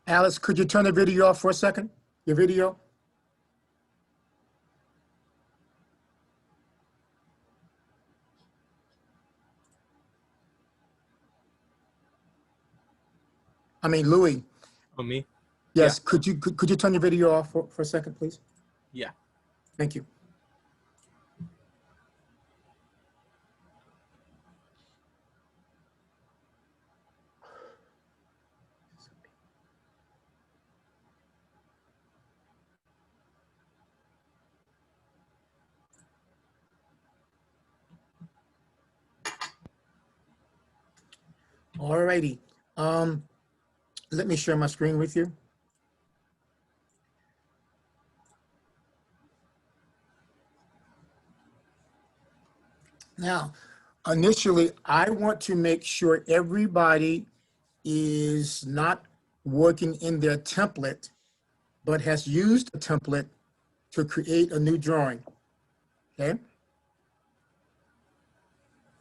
Alice, could you turn the video off for a second? Your video? I mean, Louis. Oh, me? Yes, yeah. Could you turn your video off for a second, please? Yeah. Thank you. All righty. Let me share my screen with you. Now, initially, I want to make sure everybody is not working in their template, but has used a template to create a new drawing, okay?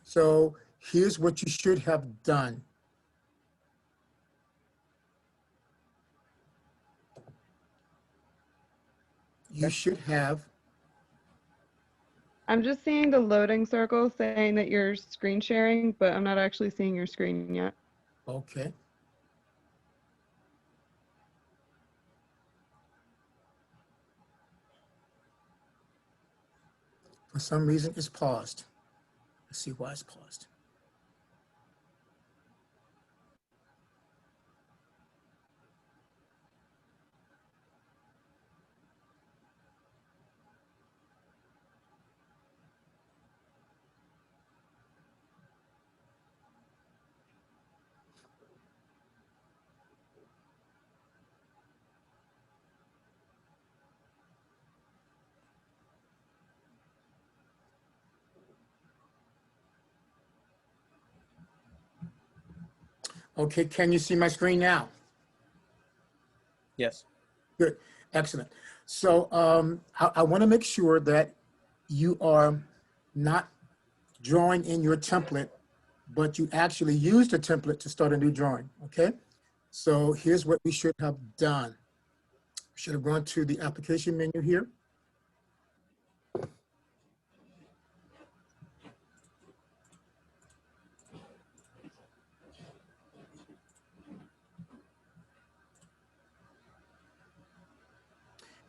So here's what you should have done. You should have. I'm just seeing the loading circle saying that you're screen sharing, but I'm not actually seeing your screen yet. Okay. For some reason, it's paused. Let's see why it's paused. Okay, can you see my screen now? Yes. Good, excellent. So I want to make sure that you are not drawing in your template, but you actually use the template to start a new drawing, okay? So here's what we should have done. We should have gone to the application menu here.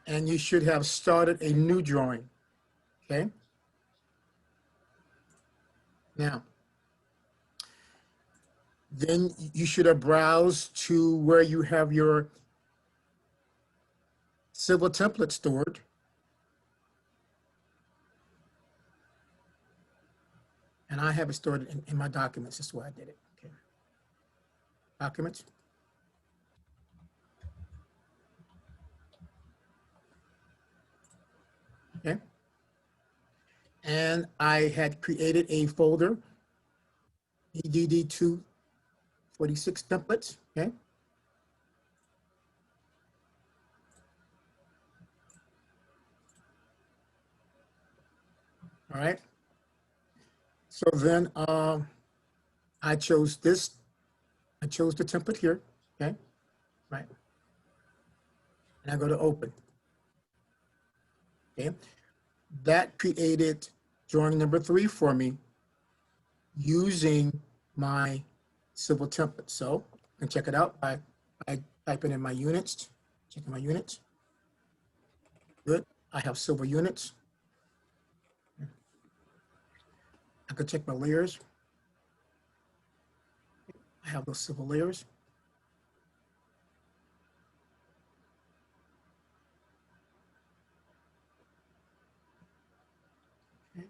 And you should have started a new drawing, okay? Now, then you should have browsed to where you have your civil template stored. And I have it stored in my documents. That's why I did it, okay? Documents. Okay. And I had created a folder, EDD 246 templates, okay? All right. So then I chose this. I chose the template here, okay? Right. And I go to open. Okay. That created drawing number 3 for me using my civil template. So I can check it out by typing in my units, checking my units. Good. I have civil units. I could check my layers. I have those civil layers. Okay.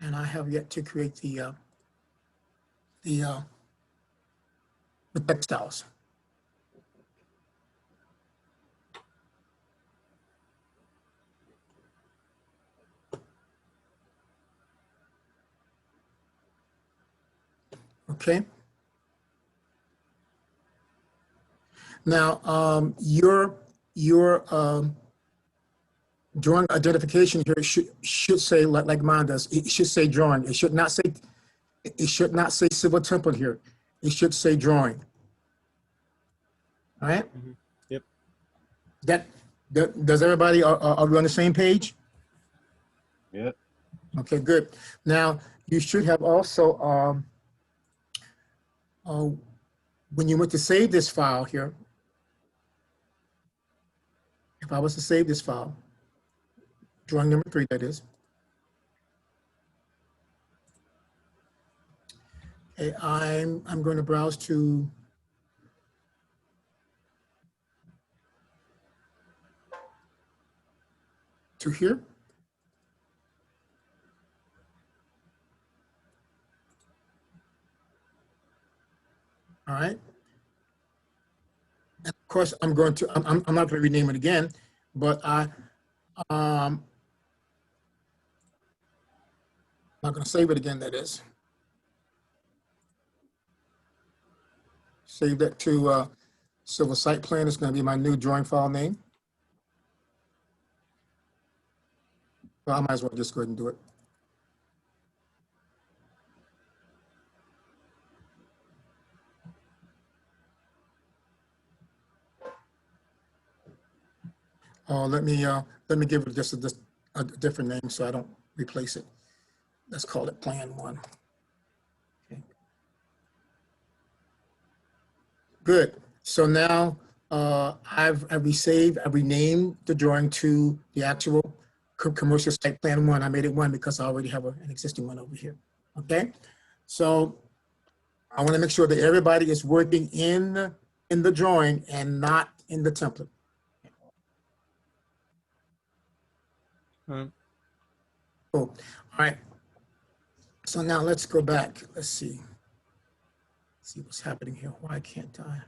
And I have yet to create the textiles. Okay. Now, your drawing identification here should say like mine does. It should say drawing. It should not say civil template here. It should say drawing. All right. Yep. Does everybody, are we on the same page? Yep. Okay, good. Now, you should have also, when you went to save this file here, if I was to save this file, drawing number 3, that is. Okay, I'm going to browse to here. All right. And of course, I'm not going to rename it again, but I'm not going to save it again, that is. Save that to civil site plan. It's going to be my new drawing file name. Well, I might as well just go ahead and do it. Let me give it just a different name so I don't replace it. Let's call it Plan 1. Okay. Good. So now I've renamed the drawing to the actual commercial site plan 1. I made it 1 because I already have an existing one over here. Okay. So I want to make sure that everybody is working in the drawing and not in the template. Cool. All right. So now let's go back. Let's see what's happening here. Why can't I?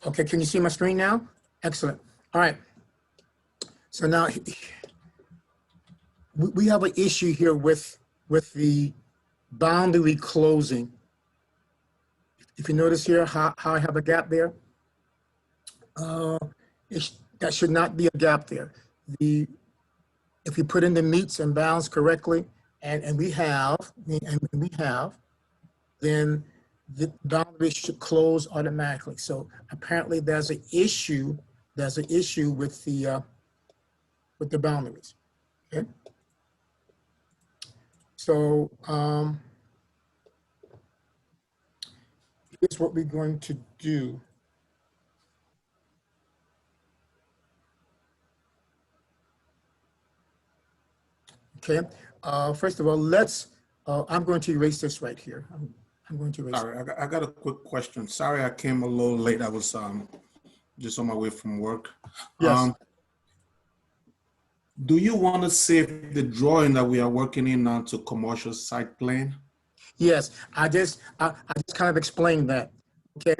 Okay, can you see my screen now? Excellent. All right. So now we have an issue here with the boundary closing. If you notice here how I have a gap there, that should not be a gap there. If you put in the meets and bounds correctly, and we have, then the boundary should close automatically. So apparently there's an issue with the boundaries. Okay. So here's what we're going to do. Okay. First of all, I'm going to erase this right here. I'm going to erase. Sorry, I got a quick question. Sorry, I came a little late. I was just on my way from work. Yes. Do you want to save the drawing that we are working in now to commercial site plan? Yes, I just kind of explained that. Okay.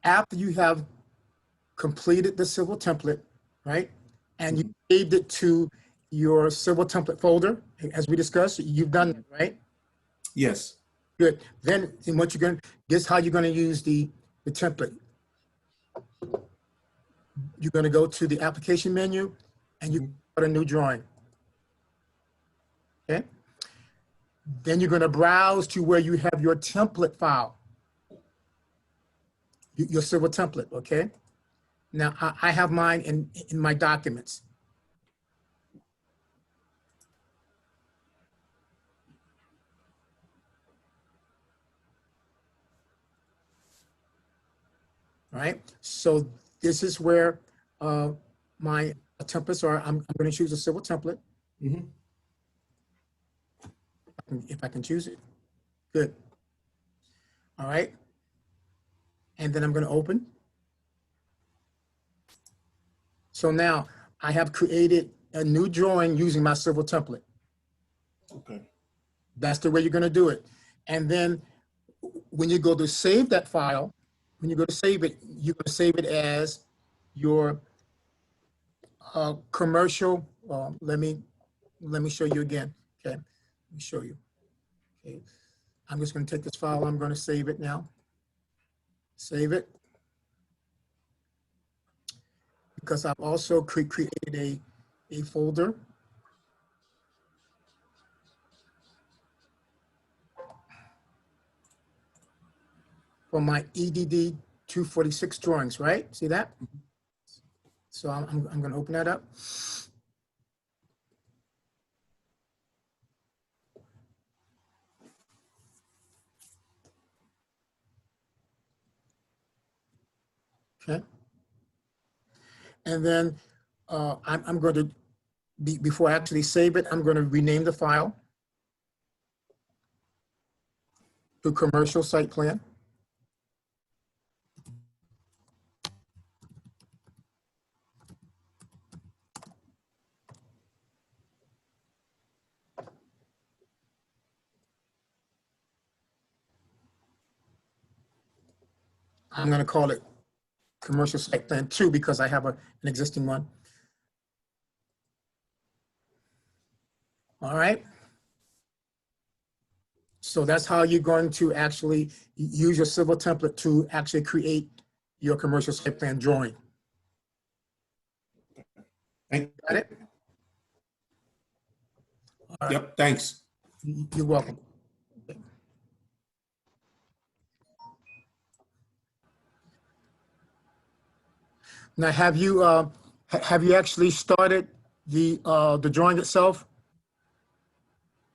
After you have completed the civil template, right, and you saved it to your civil template folder, as we discussed, you've done that, right? Yes. Good. Then what you're going to, this is how you're going to use the template. You're going to go to the application menu and you put a new drawing. Okay. Then you're going to browse to where you have your template file, your civil template. Okay. Now I have mine in my documents. All right. So this is where my templates are. I'm going to choose a civil template. Mm-hmm. If I can choose it. Good. All right. And then I'm going to open. So now I have created a new drawing using my civil template. Okay. That's the way you're going to do it. And then when you go to save that file, when you go to save it, you're going to save it as your commercial, let me show you again. Okay, let me show you. Okay, I'm just going to take this file. I'm going to save it now. Save it. Because I've also created a folder. For my EDD 246 drawings, right? See that? So I'm going to open that up. Okay. And then I'm going to, before I actually save it, I'm going to rename the file to commercial site plan. I'm going to call it commercial site plan 2 because I have an existing one. All right. So that's how you're going to actually use your civil template to actually create your commercial site plan drawing. Thank, Got it? All right. yep, thanks. You're welcome. Now, have you actually started the drawing itself?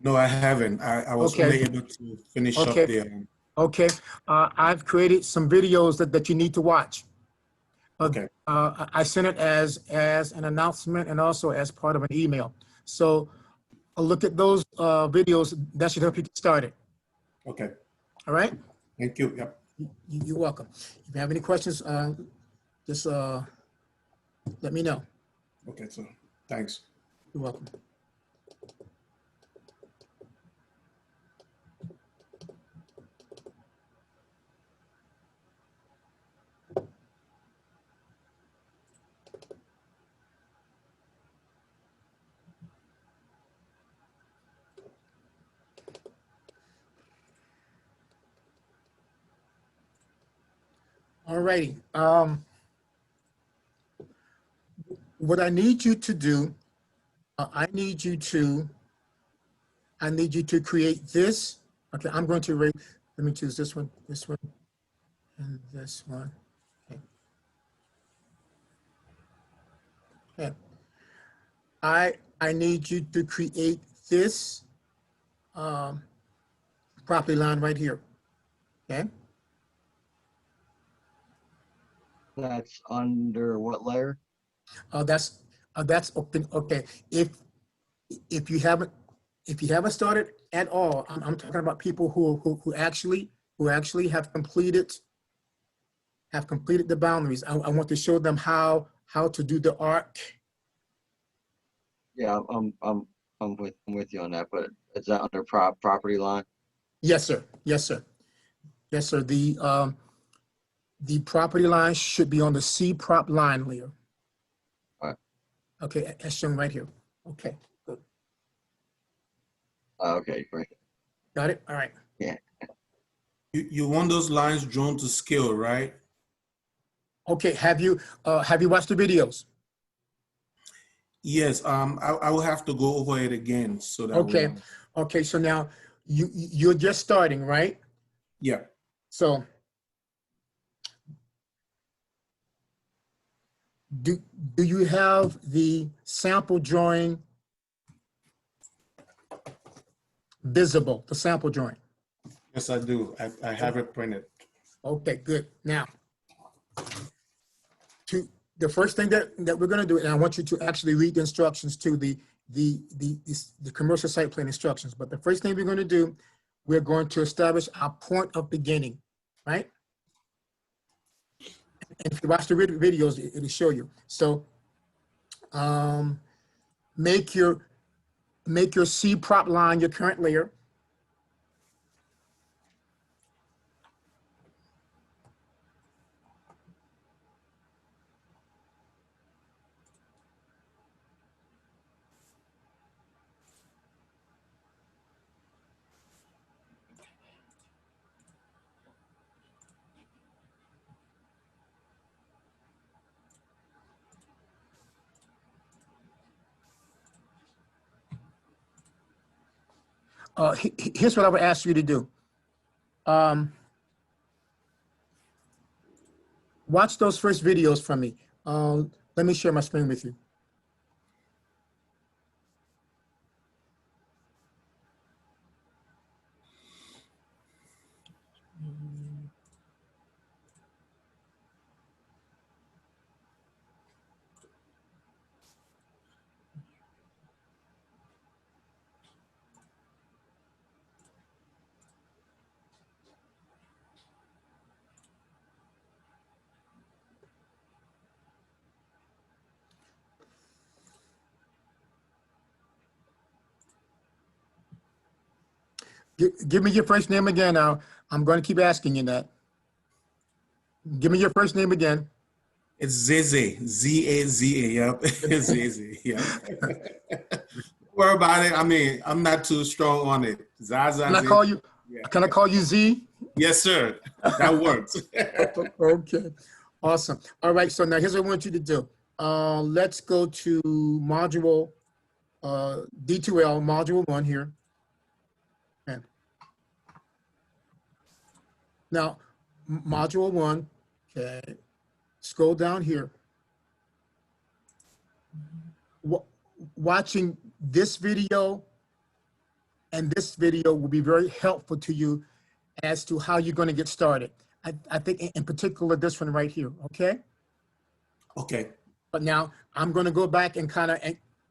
No, I haven't. I was Okay. only able to finish Okay. up there. Okay. I've created some videos that you need to watch. Okay. I sent it as an announcement and also as part of an email. So look at those videos. That should help you get started. Okay. All right. Thank you. Yep. You're welcome. If you have any questions, just let me know. Okay. So thanks. You're welcome. All righty. What I need you to do, I need you to create this. Okay, I'm going to let me choose this one, and this one. Okay. Okay. I need you to create this property line right here. Okay. That's under what layer? That's open. Okay. If you haven't started at all, I'm talking about people who actually have completed the boundaries. I want to show them how to do the arc. Yeah, I'm with you on that, but is that under property line? Yes, sir. Yes, sir. Yes, sir. The property line should be on the C prop line layer. All right. Okay, as shown right here. Okay, good. Okay, great. Got it? All right. Yeah. You want those lines drawn to scale, right? Okay, have you watched the videos? Yes. I will have to go over it again so that Okay. we. Okay, so now you're just starting, right? Yeah. So do you have the sample drawing visible, the sample drawing? Yes, I do. I have it printed. Okay, good. Now, the first thing that we're going to do, and I want you to actually read the instructions to the commercial site plan instructions. But the first thing we're going to do, we're going to establish our point of beginning, right? And if you watch the videos, it'll show you. So make your C prop line your current layer. Here's what I would ask you to do. Watch those first videos from me. Let me share my screen with you. Give me your first name again now. I'm going to keep asking you that. Give me your first name again. It's Zeze, Z-A-Z-A, yep. Zeze, yep. Don't worry about it. I mean, I'm not too strong on it. Zaza. Can I call you? Yeah. Can I call you Z? Yes, sir. That works. Okay, awesome. All right, so now here's what I want you to do. Let's go to module D2L, module 1 here. And now, module 1, okay, scroll down here. Watching this video and this video will be very helpful to you as to how you're going to get started. I think in particular this one right here, okay? Okay. But now I'm going to go back and kind of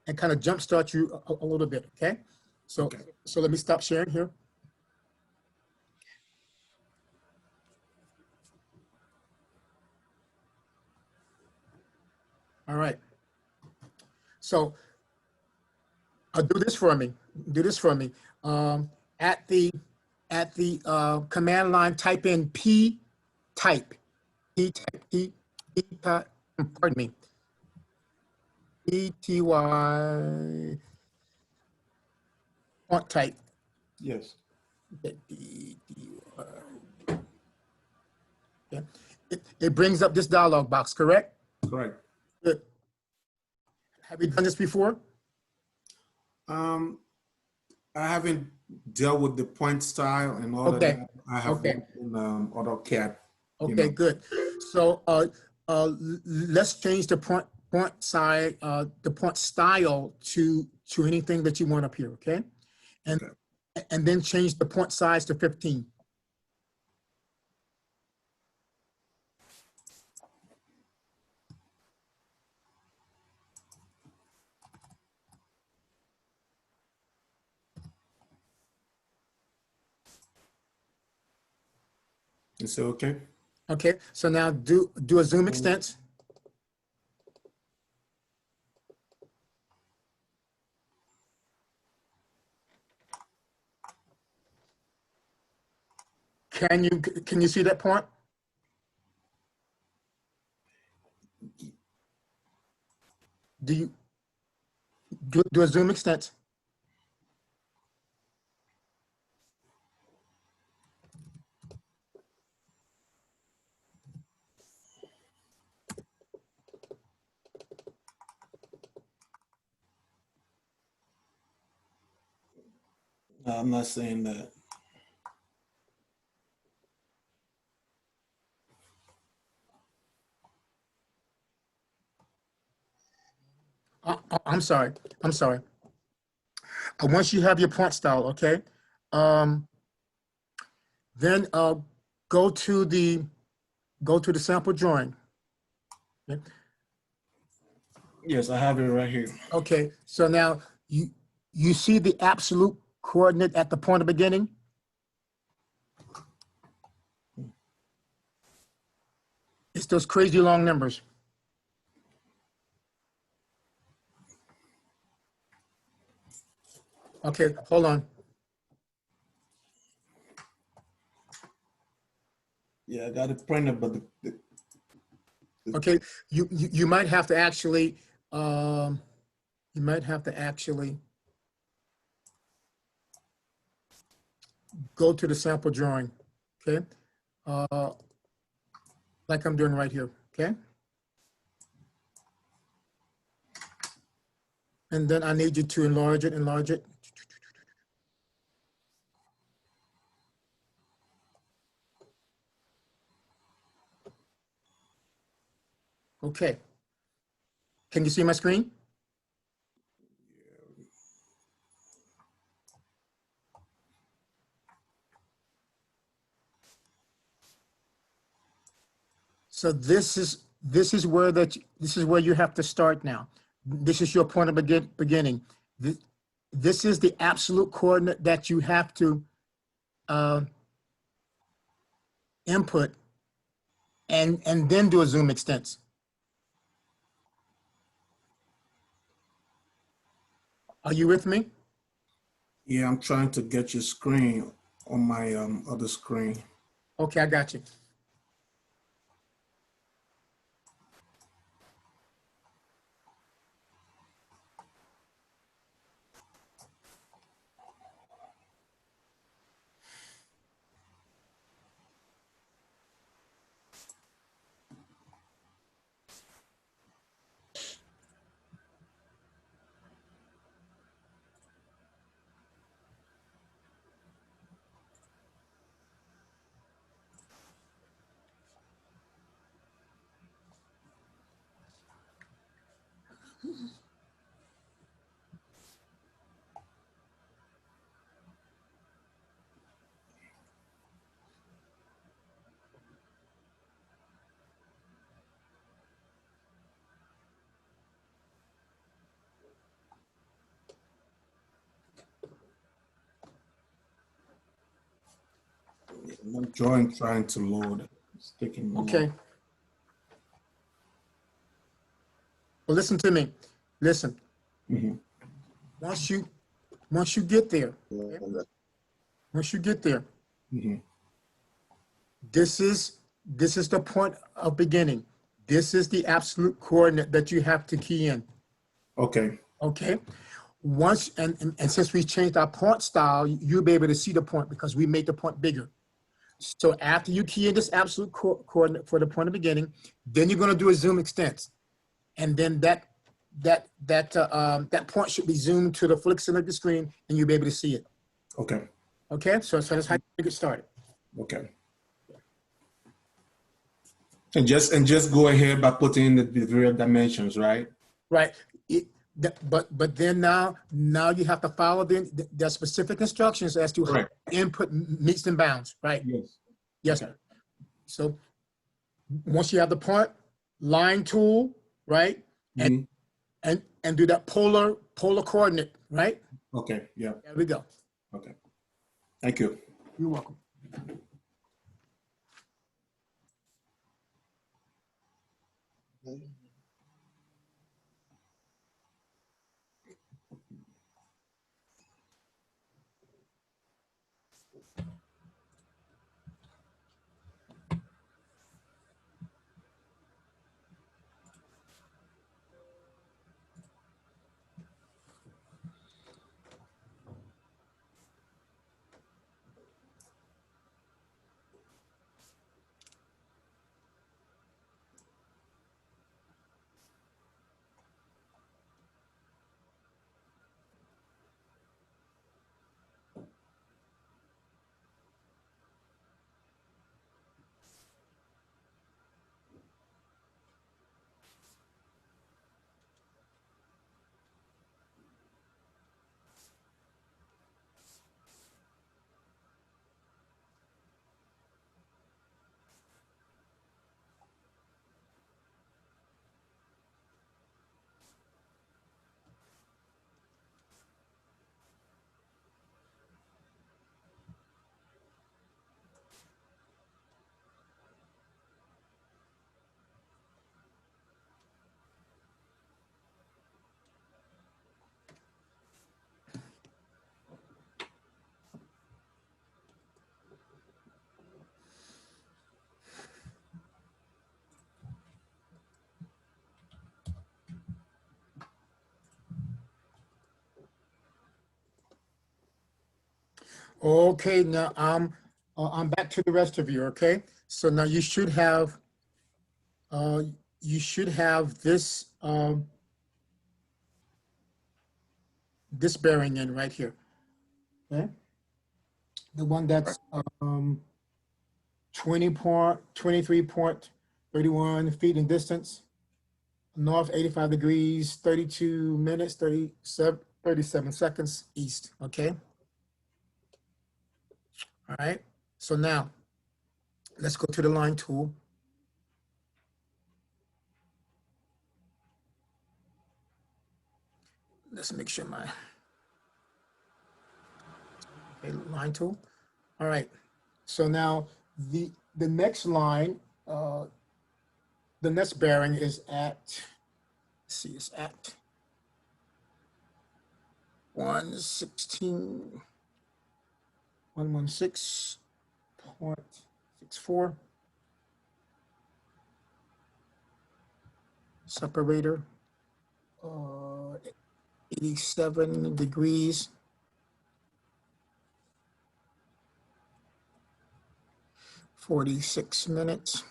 jumpstart you a little bit, okay? So Okay. so let me stop sharing here. All right. So do this for me. Do this for me. At the command line, type in P type. Pardon me. PTY font type. Yes. Yeah. It brings up this dialog box, correct? Correct. Good. Have you done this before? I haven't dealt with the point style and all of Okay. that. I have Okay. worked in AutoCAD. Okay, know. good. So let's change the point side, the point style to anything that you want up here, okay? And Okay. and then change the point size to 15. Is it okay? Okay, so now do a zoom extent. Can you see that point? Do you do a zoom extent? No, I'm not saying that. I'm sorry. I'm sorry. Once you have your point style, okay, then go to the sample drawing. Okay. Yes, I have it right here. Okay, so now you see the absolute coordinate at the point of beginning? It's those crazy long numbers. Okay, hold on. Yeah, I got it printed, but Okay, you might have to actually go to the sample drawing, okay? Like I'm doing right here, okay? And then I need you to enlarge it. Okay. Can you see my screen? So this is where this is where you have to start now. This is your point of beginning. This is the absolute coordinate that you have to input and then do a zoom extents. Are you with me? Yeah, I'm trying to get your screen on my other screen. Okay, I got you. My drawing trying to load. It's taking me Okay. Well, listen to me. Listen. long. Once you get there, Mhm. once you get there, Mhm. this is the point of beginning. This is the absolute coordinate that you have to key in. Okay. Okay. Once and since we changed our point style, you'll be able to see the point because we made the point bigger. So after you key in this absolute coordinate for the point of beginning, then you're going to do a zoom extents, and then that point should be zoomed to the full extent of the screen, and you'll be able to see it. Okay. Okay. So that's how you get started. Okay. And just go ahead by putting in the various dimensions, right? Right. But then now you have to follow the specific instructions as to how Correct. input meets and bounds. Right. Yes. Yes. Okay. So once you have the point, line tool, right, Mhm. and do that polar coordinate, right? Okay. Yeah. There we go. Okay. Thank you. You're welcome. Okay, now I'm back to the rest of you. Okay, so now uh, you should have this this bearing in right here. Okay, the one that's 23.31 feet in distance. north 85 degrees, 32 minutes, 37 seconds east, okay? All right, so now let's go to the line tool. Let's make sure my, okay, line tool. All right, so now the next line, the next bearing is at, let's see, it's at 116.64. Separator, 87 degrees. 46 minutes.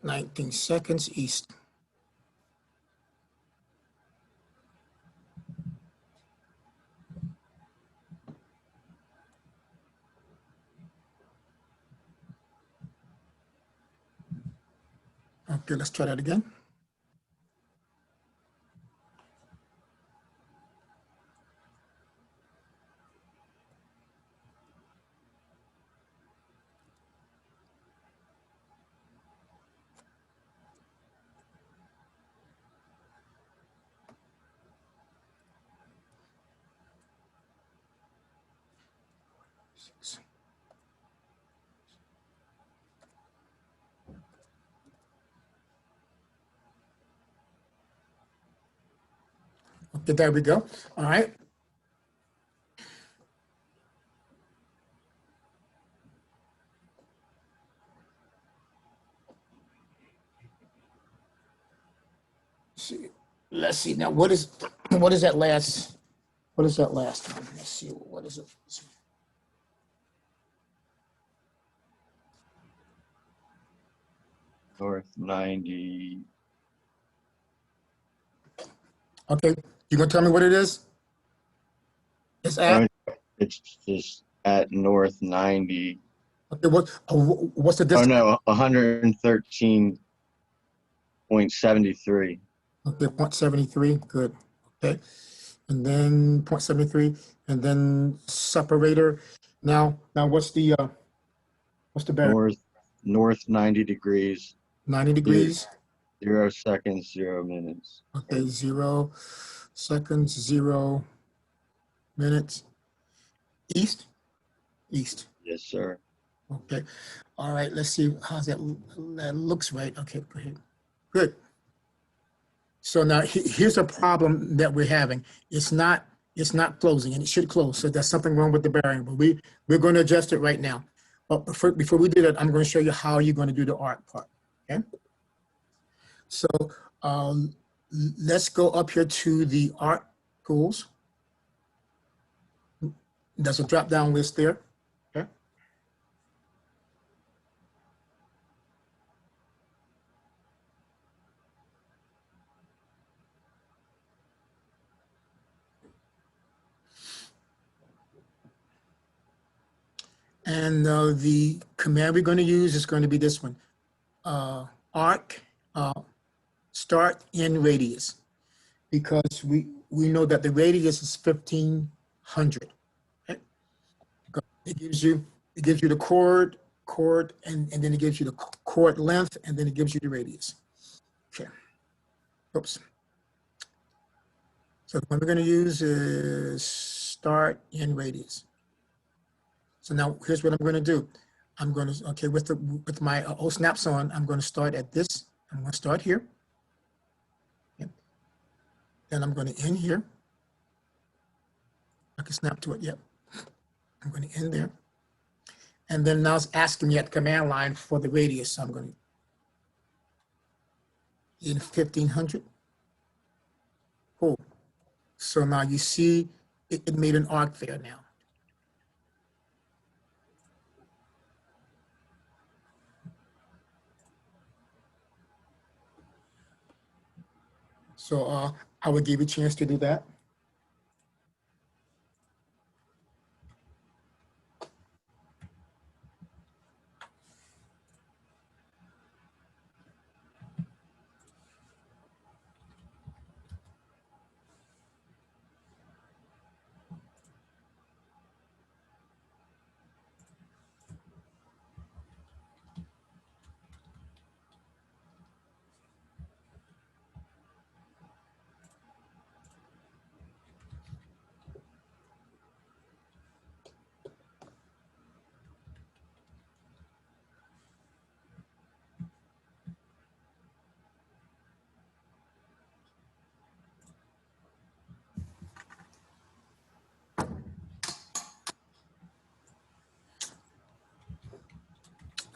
Nineteen seconds east. Okay, let's try that again. Okay, there we go. All right. Let's see now. What is that last? What is that last one? Let's see. What is it? North 90. Okay, you gonna tell me what it is? It's at. It's just at north 90. Okay, what's the Oh distance? no, 113.73. Okay, 0.73. Good. Okay, and then 0.73, and then separator. Now what's the bearing? North 90 degrees. 90 degrees. 0 seconds, 0 minutes. Okay, 0 seconds, 0 minutes. East? East. Yes, sir. Okay. All right, let's see. How's that? That looks right. Okay, go ahead. Good. So now here's a problem that we're having. It's not closing, and it should close. So there's something wrong with the bearing, but we're going to adjust it right now. But before we do that, I'm going to show you how you're going to do the arc part. Okay. So let's go up here to the arc tools. There's a drop-down list there. Okay. And the command we're going to use is going to be this one. Arc start in radius, because we know that the radius is 1500. Okay? It gives you the chord, and then it gives you the chord length, and then it gives you the radius. Okay. Oops. So what we're going to use is start in radius. So now here's what I'm going to do. I'm going to, okay, with my O snaps on, I'm going to start at this. I'm going to start here. Okay. Then I'm going to end here. I can snap to it, yep. I'm going to end there. And then now it's asking me at the command line for the radius. So I'm going to in 1500. Cool. So now you see it made an arc there now. So I would give you a chance to do that.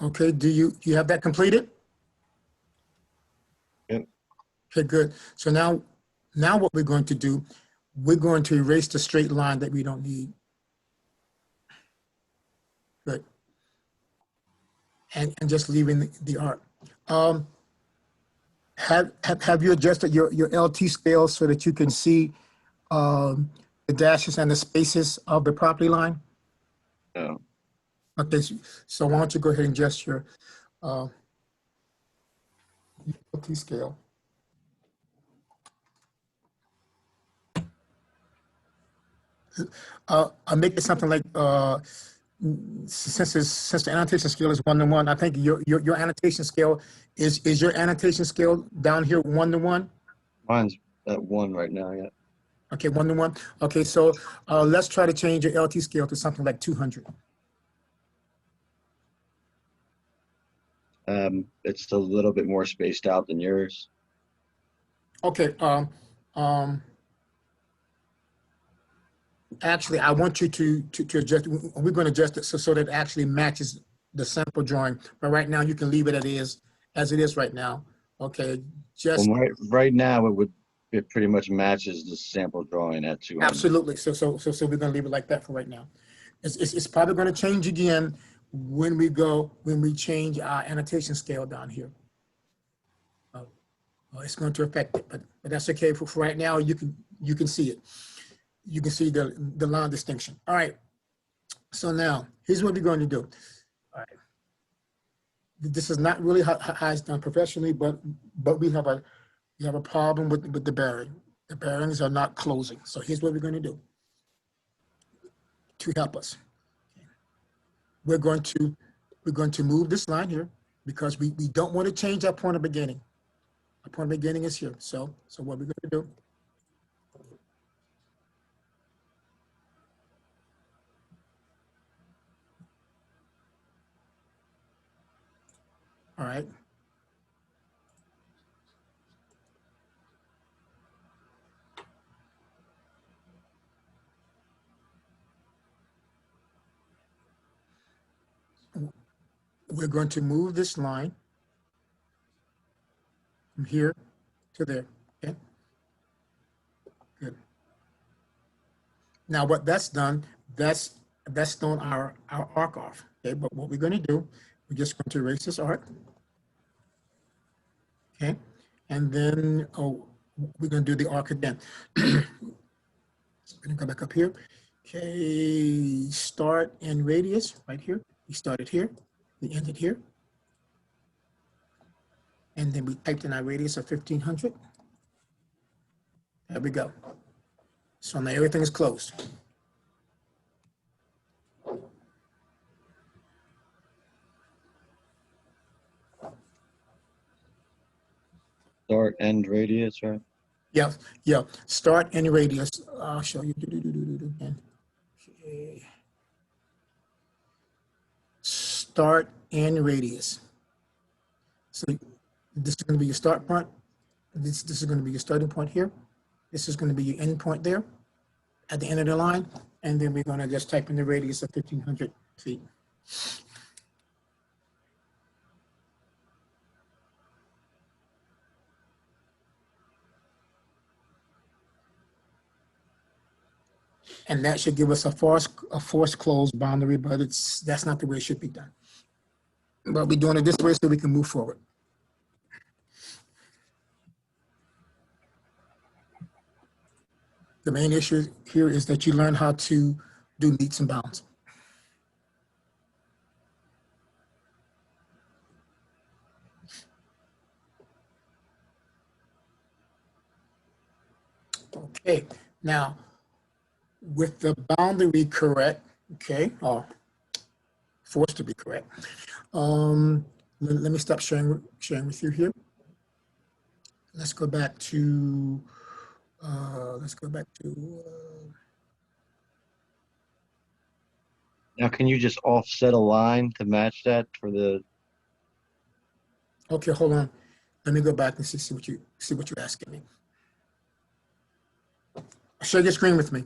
Okay, do you have that completed? Yep. Okay, good. So now what we're going to do, we're going to erase the straight line that we don't need. Good. And just leaving the arc. Have you adjusted your LT scale so that you can see the dashes and the spaces of the property line? No. Okay, so why don't you go ahead and adjust your LT scale? I'll make it something like since the annotation scale is 1-to-1, I think your annotation scale is your annotation scale down here 1-to-1. Mine's at 1 right now, yeah. Okay, 1-to-1. Okay, so let's try to change your LT scale to something like 200. It's a little bit more spaced out than yours. Okay, actually, I want you to adjust. We're going to adjust it so that it actually matches the sample drawing. But right now, you can leave it as it is right now. Okay, just Well, right now it pretty much matches the sample drawing at 200. absolutely. So we're going to leave it like that for right now. It's probably going to change again when we change our annotation scale down here. It's going to affect it, but that's okay for right now. You can see it. You can see the line distinction. All right. So now here's what we're going to do. All right. This is not really how it's done professionally, but we have a problem with the bearing. The bearings are not closing. So here's what we're going to do to help us. We're going to move this line here because we don't want to change our point of beginning. Our point of beginning is here. So what we're going to do. All right. We're going to move this line from here to there, okay? Good. Now what that's done, that's thrown our arc off, okay? But what we're going to do, we're just going to erase this arc, okay? And then, we're going to do the arc again. We're going to go back up here. Okay, start and radius right here. We started here, we ended here. And then we typed in our radius of 1500. There we go. So now everything is closed. Start end radius, right? Yeah. Start and radius. I'll show you. Again. Okay. Start and radius. So this is going to be your start point. This is going to be your starting point here. This is going to be your end point there at the end of the line. And then we're going to just type in the radius of 1500 feet. And that should give us a force closed boundary, but that's not the way it should be done. But we're doing it this way so we can move forward. The main issue here is that you learn how to do meets and bounds. Okay, now with the boundary correct, okay, or forced to be correct. Let me stop sharing with you here. Let's go back to Now, can you just offset a line to match that for the? okay, hold on. Let me go back and see what you're asking me. Share your screen with me.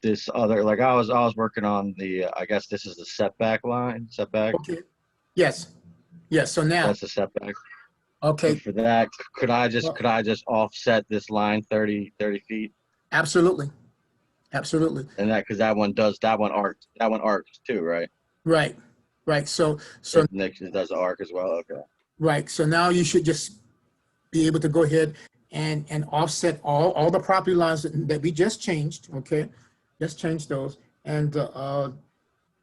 this other, like I was working on the, I guess this is the setback line, setback. Okay, yes, yes, so now, That's the setback. okay, And for that, could I Well- just offset this line 30 feet? absolutely, absolutely, And that, because that one arcs too, right? right, right, so, It does arc as well, okay. right, so now you should just be able to go ahead and offset all the property lines that we just changed, okay? Just change those, and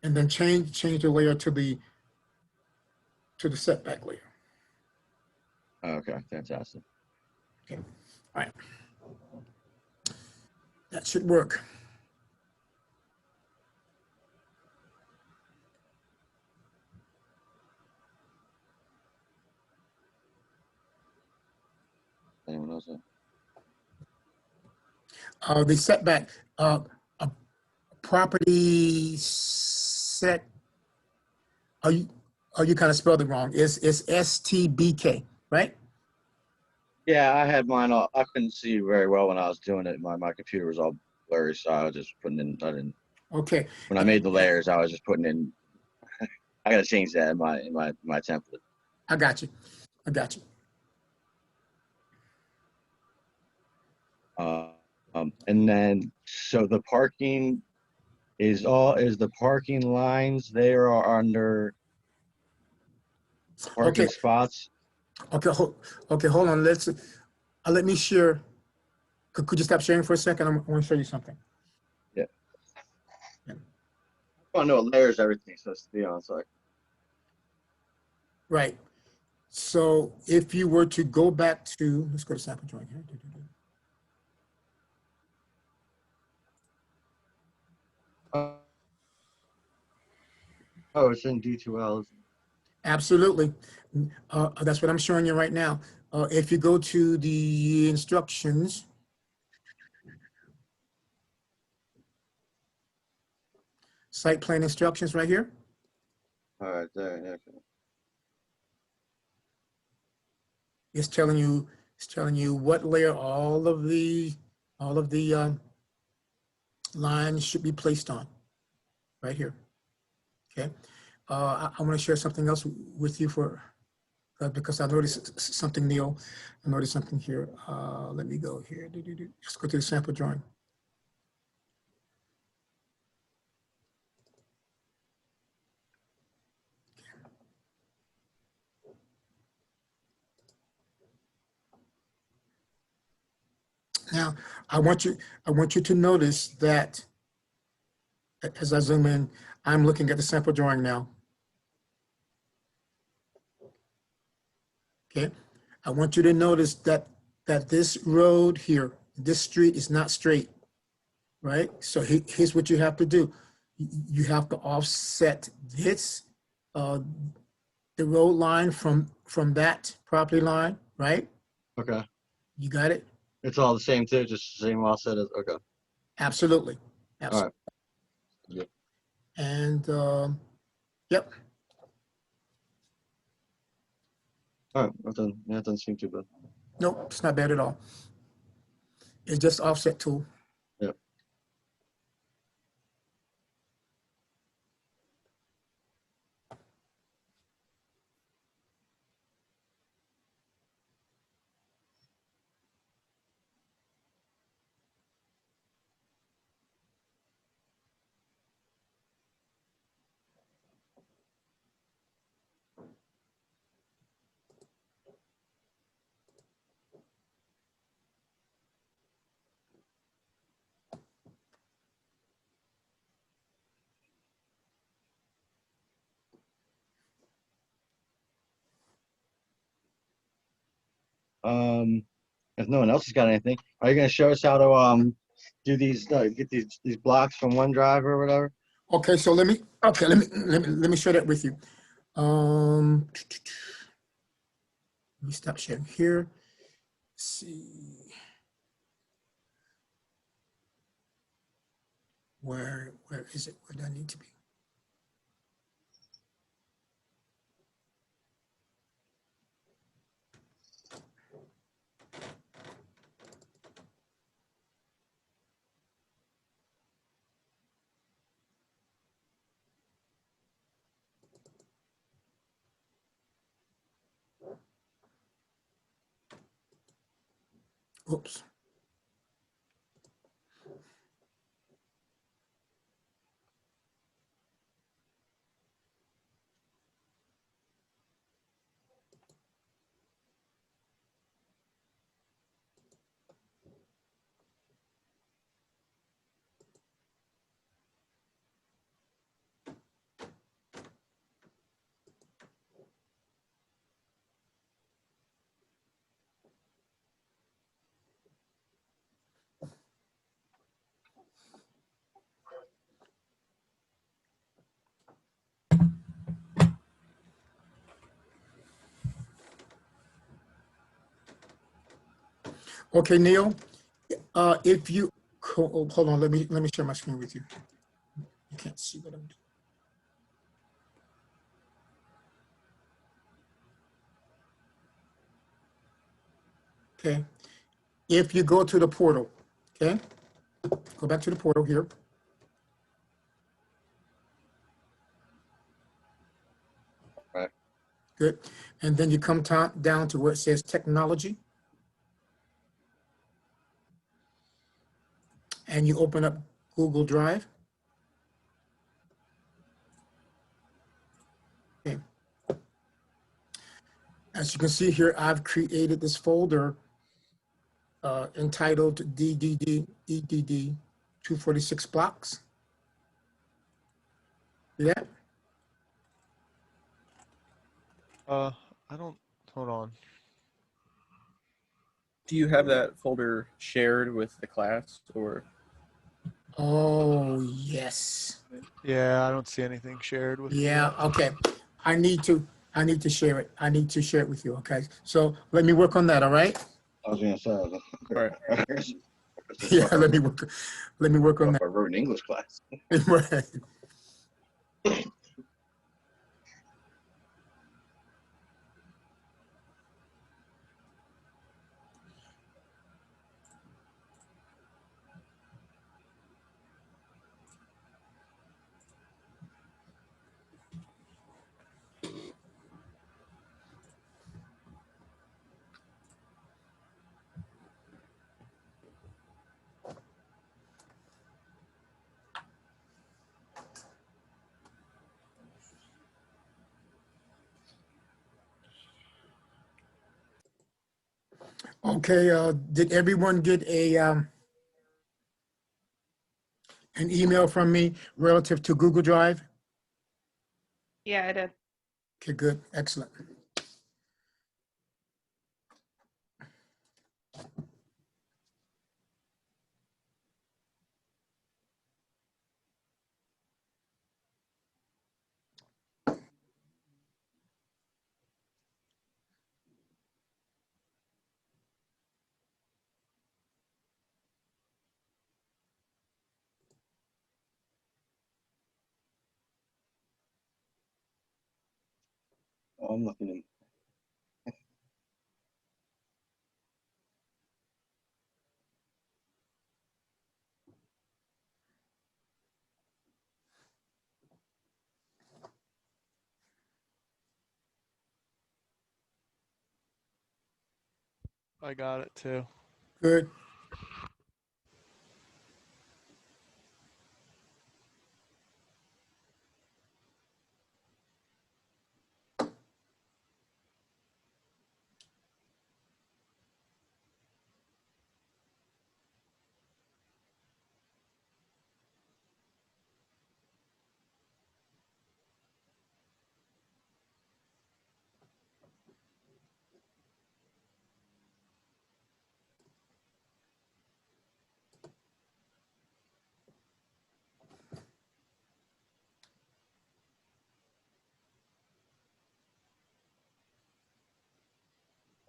then change the layer to the setback layer. Okay, fantastic. Okay, all right. That should work. Anyone else? The setback, a property set, you kind of spelled it wrong. It's STBK, right? Yeah, I had mine all, I couldn't see very well when I was doing it. My computer was all blurry, so I was just putting in, Okay, when I made the layers, I was just putting in, I gotta change that in my template. I got you. I got you. And then, so the parking is the parking lines there are under parking Okay, spots? okay, hold on. Let me share. Could you stop sharing for a second? I want to show you something. Yeah. Yeah. I know it layers everything, so it's to be honest, like, Right. So if you were to go back to, let's go to sample drawing here. oh, it's in D2L. Absolutely. That's what I'm showing you right now. If you go to the instructions, site plan instructions right here. All right, there, yeah. Okay. It's telling you what layer all of the lines should be placed on, right here. Okay. I want to share something else with you because I noticed something, Neil. I noticed something here. Let me go here. Just go to the sample drawing. Now, I want you to notice that as I zoom in, I'm looking at the sample drawing now. Okay. I want you to notice that this road here, this street is not straight, right? So here's what you have to do. You have to offset this, the road line from that property line, right? Okay. You got it? It's all the same too, just the same offset as, okay. Absolutely. All Absolutely. right. Yep. And yep. All right, that doesn't seem too bad. Nope, it's not bad at all. It's just offset tool. Yep. If no one else has got anything, are you gonna show us how to do these get these blocks from OneDrive or whatever? Okay, so let me share that with you. Let me stop sharing here. Let's see. Where is it? Where do I need to be? Oops. Okay, Neil, if you, hold on, let me share my screen with you. You can't see what I'm doing. Okay, if you go to the portal, okay, go back to the portal here. Right. Good, and then you come down to where it says technology, and you open up Google Drive. Okay. As you can see here, I've created this folder entitled DDD EDD 246 blocks. See that? I don't, hold on. Do you have that folder shared with the class or? Oh, yes. Yeah, I don't see anything shared with me Yeah, yet. okay. I need to share it. I need to share it with you, okay? So let me work on that, all right? I was gonna say. All right. Yeah, let me work on I wrote an English class. that. Right. Okay, did everyone get an email from me relative to Google Drive? Yeah, I did. Okay, good, excellent. Oh, I'm looking. I got it too. Good.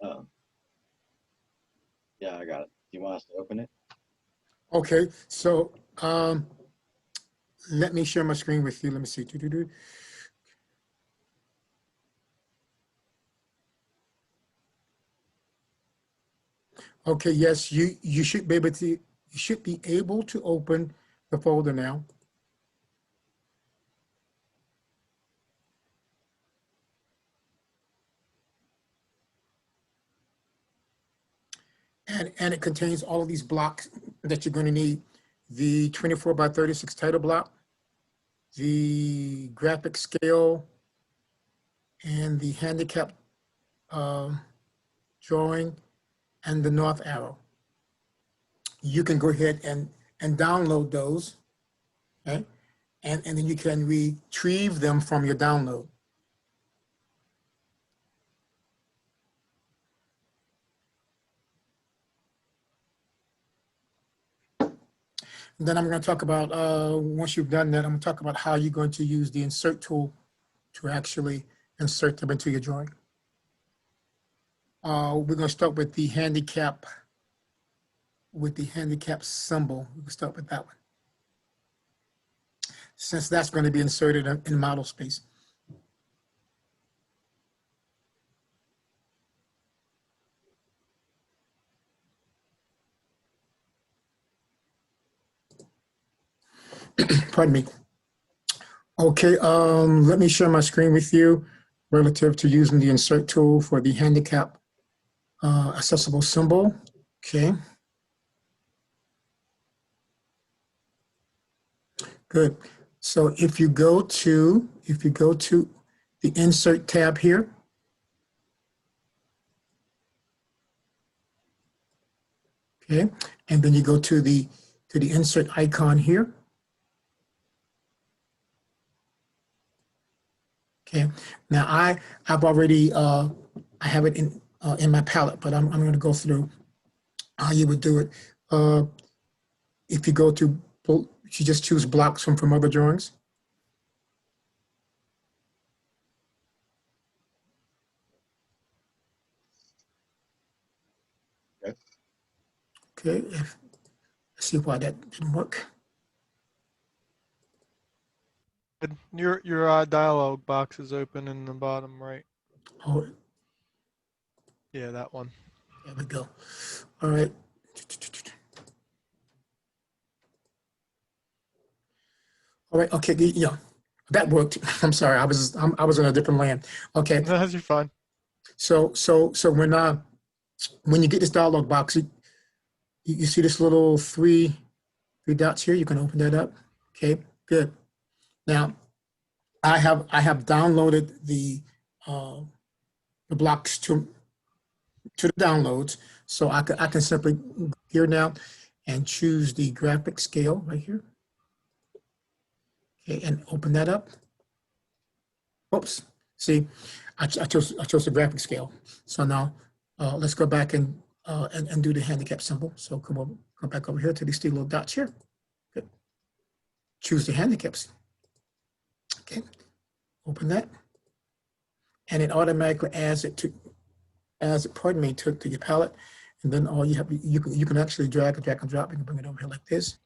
Oh. Yeah, I got it. Do you want us to open it? Okay, so let me share my screen with you. Let me see. Doo-doo-doo. Okay, yes, you should be able to open the folder now. And it contains all of these blocks that you're going to need. The 24 by 36 title block, the graphic scale, and the handicap drawing, and the north arrow. You can go ahead and download those, okay? And then you can retrieve them from your download. Then I'm going to talk about, once you've done that, I'm going to talk about how you're going to use the insert tool to actually insert them into your drawing. We're going to start with the handicap symbol. We'll start with that one, since that's going to be inserted in model space. Pardon me. Okay, let me share my screen with you relative to using the insert tool for the handicap accessible symbol. Okay. Good. So if you go to the insert tab here, okay, and then you go to the insert icon here. Okay. Now I've already I have it in my palette, but I'm going to go through how you would do it. If you go to, you just choose blocks from other drawings. Okay. Let's see why that didn't work. Your dialog box is open in the bottom right. Oh, Yeah, that one. there we go. All right. All right. Okay. Yeah, that worked. I'm sorry. I was in a different land. Okay. That's your fun. So when you get this dialog box, you see this little three dots here. You can open that up. Okay. Good. Now, I have downloaded the blocks to the downloads, so I can simply go here now and choose the graphic scale right here. Okay, and open that up. Oops. See, I chose the graphic scale. So now let's go back and do the handicap symbol. So come back over here to these three little dots here. Good. Choose the handicaps. Okay, open that, and it automatically adds it to your palette. And then all you have, you can actually drag and drop. You can bring it over here like this,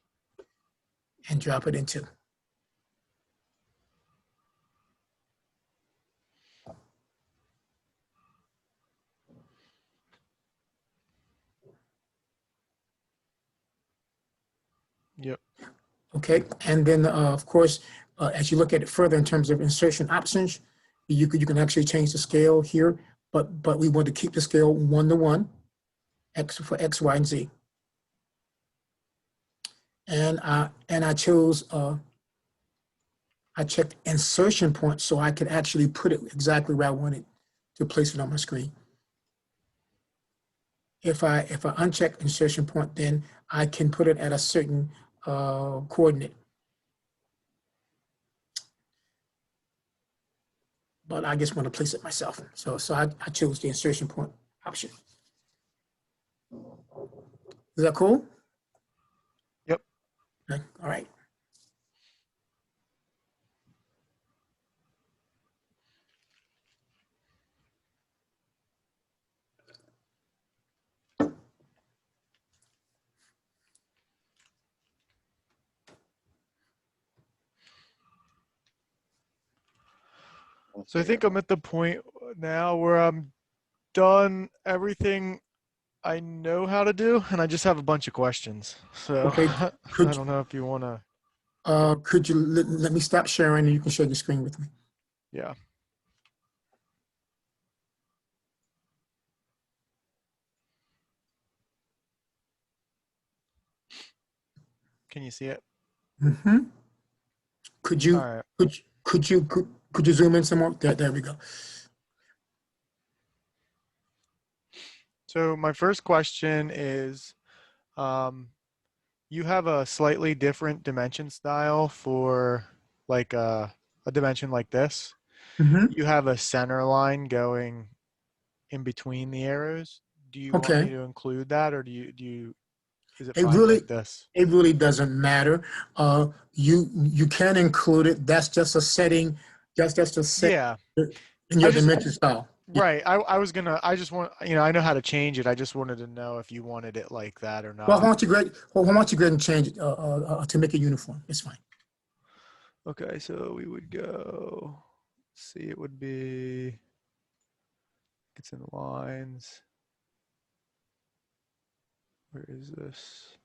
and drop it into. Yep. Okay, and then of course, as you look at it further in terms of insertion options, you can actually change the scale here, but we want to keep the scale 1:1, X for X, Y, and Z. And I chose I checked insertion point so I could actually put it exactly where I wanted to place it on my screen. If I uncheck insertion point, then I can put it at a certain coordinate. But I just want to place it myself. So I chose the insertion point option. Is that cool? Yep. Okay. All right. So I think I'm at the point now where I'm done everything I know how to do, and I just have a bunch of questions. So Okay. I Could don't know if you want to. could you let me stop sharing and you can share your screen with me? Yeah. Can you see it? Mm-hmm. Could you, All right. could you zoom in some more? There we go. So my first question is, you have a slightly different dimension style for like a dimension like this. Mm-hmm. You have a center line going in between the arrows. Do you want me Okay. to include that, or is it It fine really, like this? it really doesn't matter. You can include it. That's just a setting. Just a set Yeah, in I your just, dimension style. Yeah. right. I just want, I know how to change it. I just wanted to know if you wanted it like that or Well, why not. don't you go ahead, why don't you go ahead and change it to make it uniform? It's fine. Okay, so we would go, see, it would be, it's in lines. Where is this?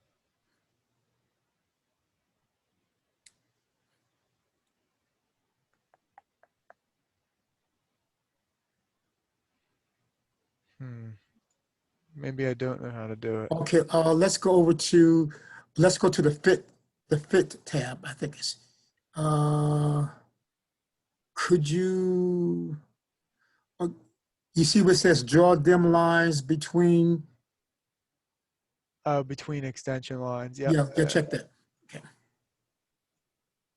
Maybe I don't know how to do it. Okay. Let's go to the fit tab. I think it's. Could you? You see where it says draw dim lines between? Between extension lines. Yep. Yeah. Check that. Okay.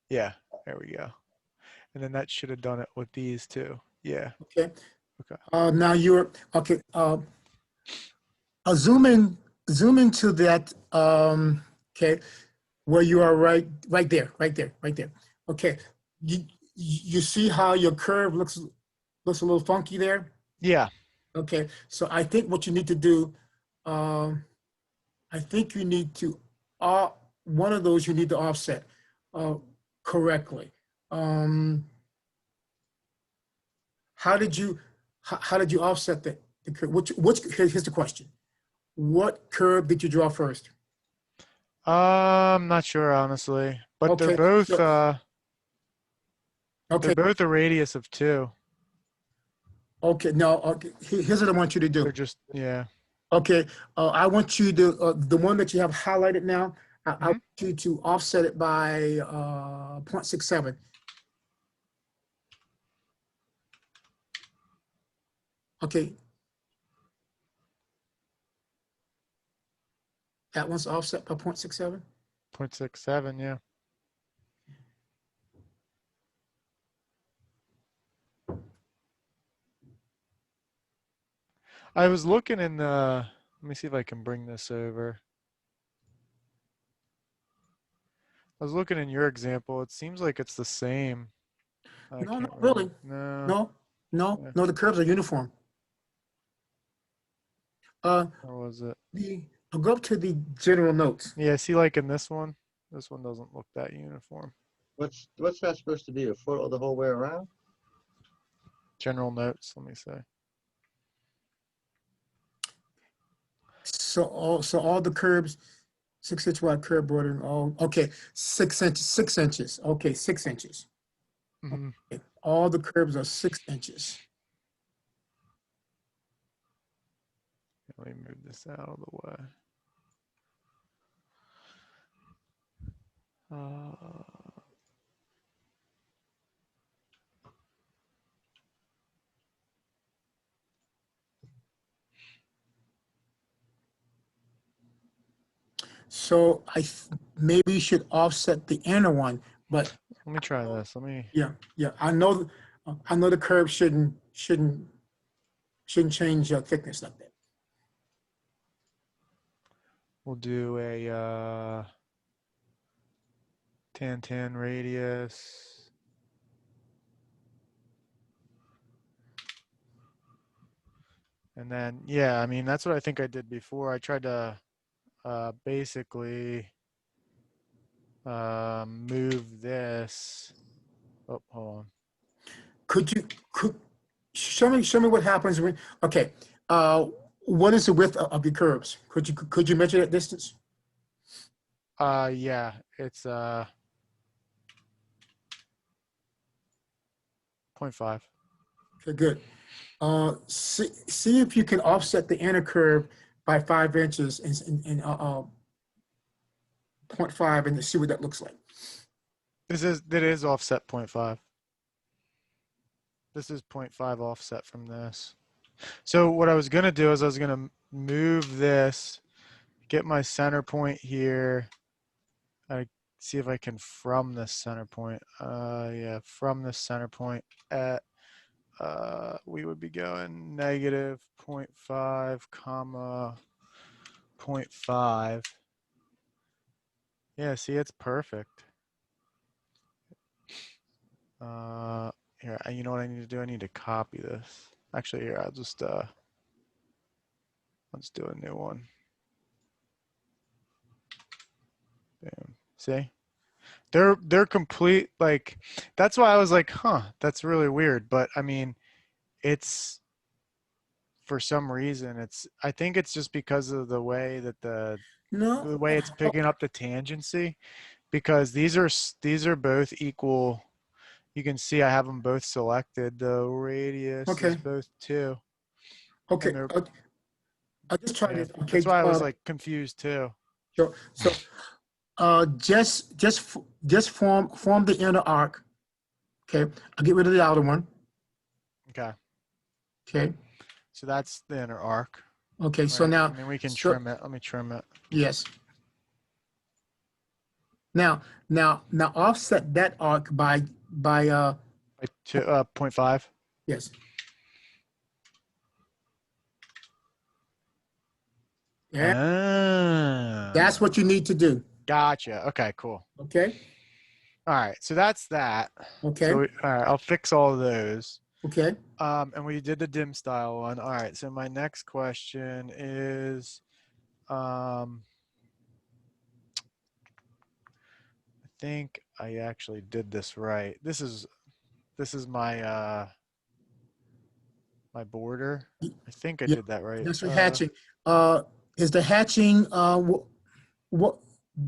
Yeah, there we go. And then that should have done it with these too. Yeah. Okay. Okay. Now you're okay. Zoom in to that. Okay, where you are right there. Okay, you see how your curve looks a little funky there. Yeah. Okay, so I think what you need to do, I think you need to one of those you need to offset correctly. How did you offset the curve? Here's the question. What curve did you draw first? I'm not sure honestly, but they're Okay, both so- they're Okay, both a radius of 2. okay. Now, okay, here's what I want you to do. They're just, yeah. Okay, I want you to the one that you have highlighted now. I want you to offset it by 0.67. Okay, that one's offset by 0.67. 0.67, yeah. I was looking in the, let me see if I can bring this over. I was looking in your example. It seems like it's the same. I No, can't not really. really. No. Yeah. No. The curves are uniform. Or was it? I'll go up to the general notes. Yeah, see, like in this one doesn't look that uniform. What's that supposed to be? A foot the whole way around? General notes, let me say. So all the curves, 6-inch wide curve bordering, all okay, 6 inches, 6 inches. Okay, 6 inches. Hmm. Okay, all the curves are 6 inches. Let me move this out of the way. So maybe you should offset the inner one, but Let me try this. Let me. yeah. I know the curve shouldn't change thickness like that. We'll do a tan radius. And then, yeah, I mean, that's what I think I did before. I tried to basically move this. Oh, hold on. Could show me what happens when okay. What is the width of your curves? Could you measure that distance? Yeah, it's 0.5. Okay, good. See if you can offset the inner curve by 5 inches and 0.5 and see what that looks like. That is offset 0.5. This is 0.5 offset from this. So what I was gonna do is I was gonna move this, get my center point here. I see if I can from this center point. Yeah, from this center point at we would be going negative 0.5 comma 0.5. Yeah, see, it's perfect. Here, you know what I need to do? I need to copy this. Actually, here, I'll just let's do a new one. Boom. See? They're complete, like, that's why I was like, huh, that's really weird. But I mean, it's, for some reason, I think it's just because of the way that the No, way it's picking up the tangency, because these are both equal. You can see I have them both selected. The radius okay, is both 2. okay. And they're, I'll just try yeah, this. Okay, that's why I was like confused too. so just form the inner arc. Okay, I'll get rid of the outer one. Okay. Okay, So that's the inner arc. okay. So Right? now, And then we can so- trim it. Let me trim it. yes. Now offset that arc by By 0.5. yes. Yeah, that's what you need to do. Gotcha. Okay, cool. Okay, All right. So that's that. okay, So all right, I'll fix all of those. okay. And we did the dim style one. All right. So my next question is, I think I actually did this right. This is my my border. I think I Yeah, did that right. that's for hatching. Is the hatching what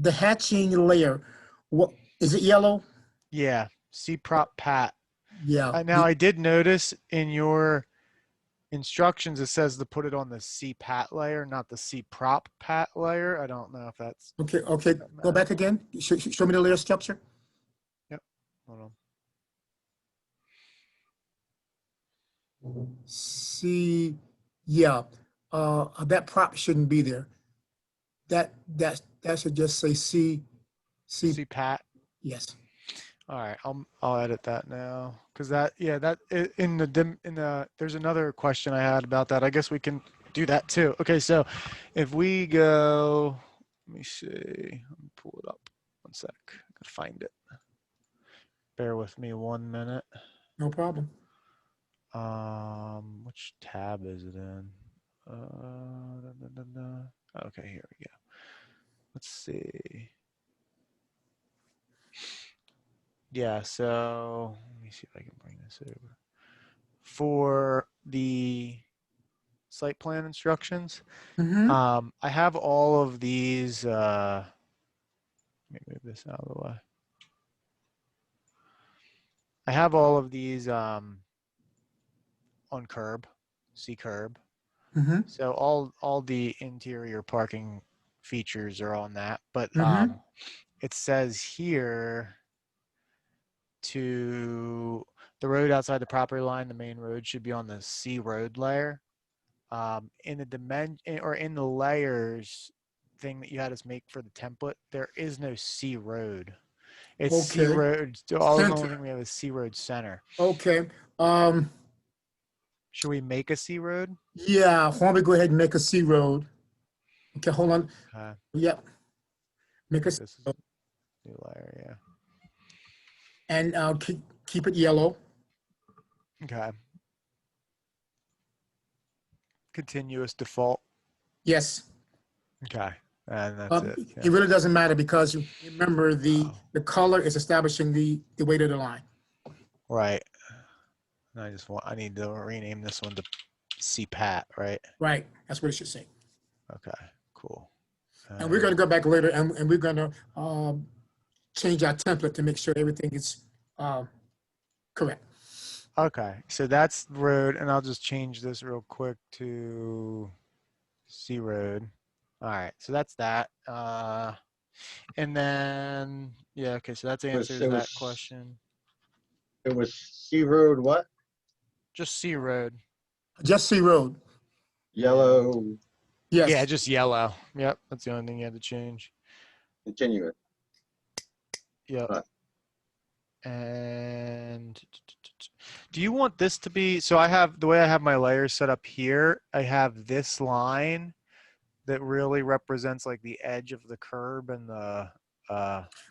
the hatching layer? What is it? Yellow? Yeah. C prop pat. Yeah. Now I did notice in your instructions it says to put it on the C pat layer, not the C prop pat layer. I don't know if that's Okay. Okay. that Go back matters. again. Show me the layer structure. Yep. Hold on. See, yeah. That prop shouldn't be there. That should just say C. C pat. Yes. All right, I'll edit that now because in the there's another question I had about that. I guess we can do that too. Okay, so if we go, let me see, let me pull it up. One sec, I gotta find it. Bear with me 1 minute. No problem. Which tab is it in? Okay, here we go. Let's see. Yeah, so let me see if I can bring this over. For the site plan instructions, Mm-hmm. I have all of these, let me move this out of the way. I have all of these on curb, C curb. Mm-hmm. So all the interior parking features are on that, but Mm-hmm. it says here to the road outside the property line, the main road should be on the C road layer. In the dimension or in the layers thing that you had us make for the template, there is no C road. It's C Okay. road. All the only Center. thing we have is C road center. Okay. Should we make a C road? Yeah. Why don't we go ahead and make a C road? Okay. Hold on. Yep. Make a This is new layer, yeah. and keep it yellow. Okay. Continuous default. Yes. Okay. And that's it. It Yeah. really doesn't matter because remember the Oh. color is establishing the weight of the line. Right. And I need to rename this one to CPAT, right? Right. That's what it should say. Okay, cool. And we're going to go back later and we're going to change our template to make sure everything is correct. Okay, so that's road, and I'll just change this real quick to C road. All right, so that's that. And then, yeah, okay, so that answers it that was- question. It was C Road, what? Just C road. Just C Road. Yellow, Yes. Yeah, just yellow. Yep, that's the only thing you had to change. continue it. Yep. Right. And do you want this to be, so I have, the way I have my layers set up here, I have this line that really represents like the edge of the curb and the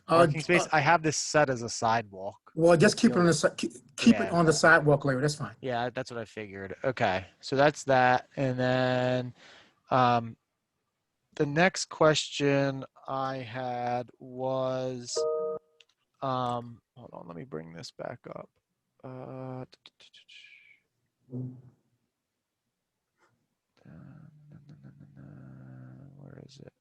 parking space. I have this set as a sidewalk. Well, just That's keep it the on only- the keep it Yeah. on the sidewalk layer. That's fine. Yeah, that's what I figured. Okay, so that's that. And then the next question I had was, hold on, let me bring this back up. Where is it?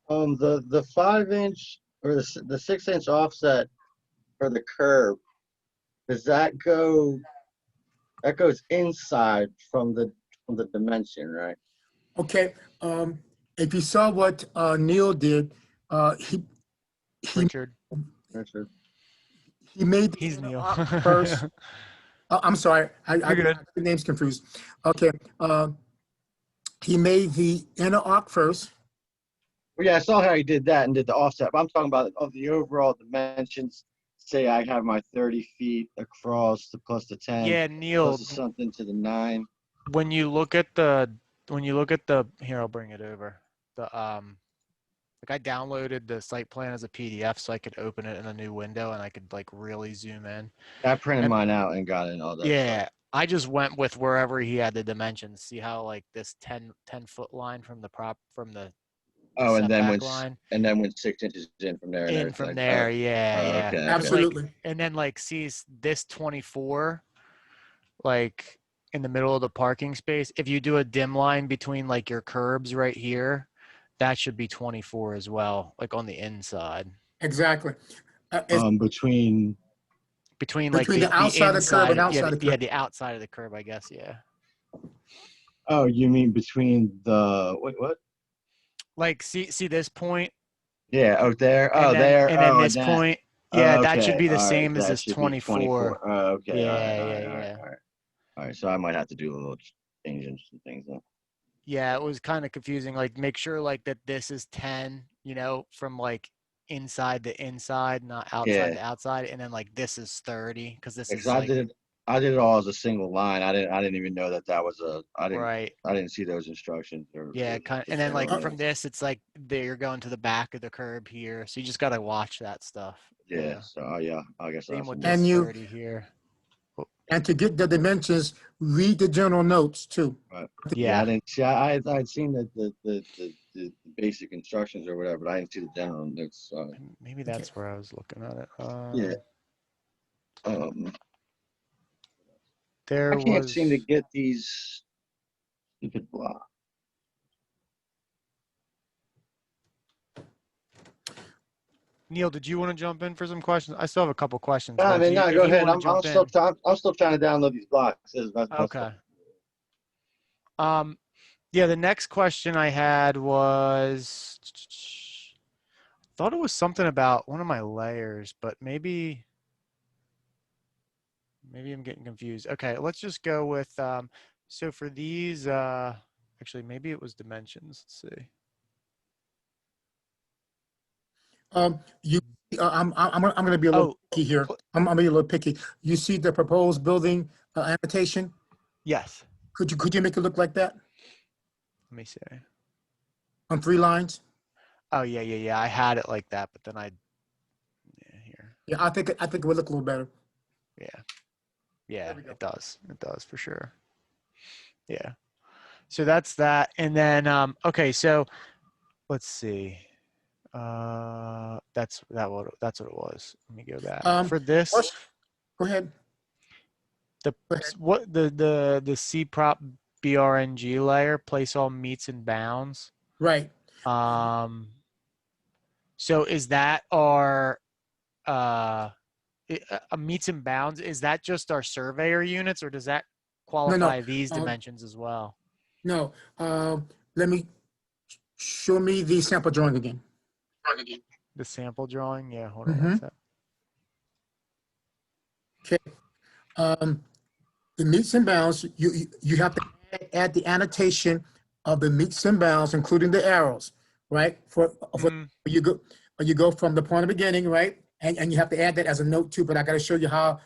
The 5-inch or the 6-inch offset for the curb, does that go? That goes inside from the dimension, right? Okay. If you saw what Neil did, he Richard. Richard? he made the He's inner Neil. arc first. I'm sorry, I You're good. got the names confused. Okay. He made the inner arc first. Well, yeah, I saw how he did that and did the offset, but I'm talking about of the overall dimensions. Say I have my 30 feet across the plus the 10, Yeah, Neil, plus the something to the 9. when you look at the here, I'll bring it over. Like I downloaded the site plan as a PDF so I could open it in a new window and I could like really zoom in. I printed And- mine out and got in all that. Yeah, stuff. I just went with wherever he had the dimensions. See how like this 10 foot line from the Oh, and then setback when line 6 inches in from there and in everything from like there. that. Yeah, Oh, yeah. okay, okay. Like, Absolutely. and then like sees this 24 like in the middle of the parking space. If you do a dim line between like your curbs right here, that should be 24 as well, like on the inside. Exactly. It's Between like between the outside of the curb inside, and outside of the yeah, curb. the outside of the curb, I guess, yeah. Oh, you mean between the what? Like see this point, Yeah, oh there. and Oh, then there. and then Oh, this and that. point, yeah, that should Okay, be the all right, same as that this should be 24. Oh, okay. Yeah, All right, all yeah, right, all right, yeah. all right. All right, so I might have to do a little changes and things then. Yeah, it was kind of confusing. Like make sure like that this is 10, from like inside to inside, not outside Yeah. to outside, and then like this is 30 because this Because is like I did it all as a single line. I didn't even know that was right. I didn't see those instructions. Yeah, kind and then like from this, it's like you're going to the back of the curb here, so you just gotta watch that stuff. Yeah. So yeah, I guess Same I'll with have this And you- 30 here. And to get the dimensions, read the general notes too. Yeah, I Yeah, didn't see. I'd seen the basic instructions or whatever, but I didn't see the general notes. maybe that's where I was looking at it. Yeah. I There can't was. seem to get these stupid blocks. Neil, did you want to jump in for some questions? I still have a couple questions. but I if mean, you- no, if go you ahead. wanna I'm jump still in- I'm still trying to download these blocks. Okay. Yeah, the next question I had was, thought it was something about one of my layers, but maybe I'm getting confused. Okay, let's just go with, so for these, actually, maybe it was dimensions. Let's see. I'm going to be a little picky here. I'm going to be a little picky. You see the proposed building annotation? Yes. Could you make it look like that Let me see. on 3 lines? Oh, yeah. I had it like that, but then here. Yeah, I think it would look a little better. Yeah, we go. it does. It does for sure. Yeah. So that's that. And then, okay, so let's see. That's what it was. Let me go back. For this, Go ahead. the C prop BRNG layer, place all meets and bounds. Right. So is that our meets and bounds? Is that just our surveyor units, or does that qualify these uh, dimensions as well. No, let me, show me the sample drawing again. The sample drawing, yeah, hold on Mhm. one sec. The meets and bounds, you have to add the annotation of the meets and bounds, including the arrows, right? For you go from the point of beginning, right? And you have to add that as a note too, but I got to show you how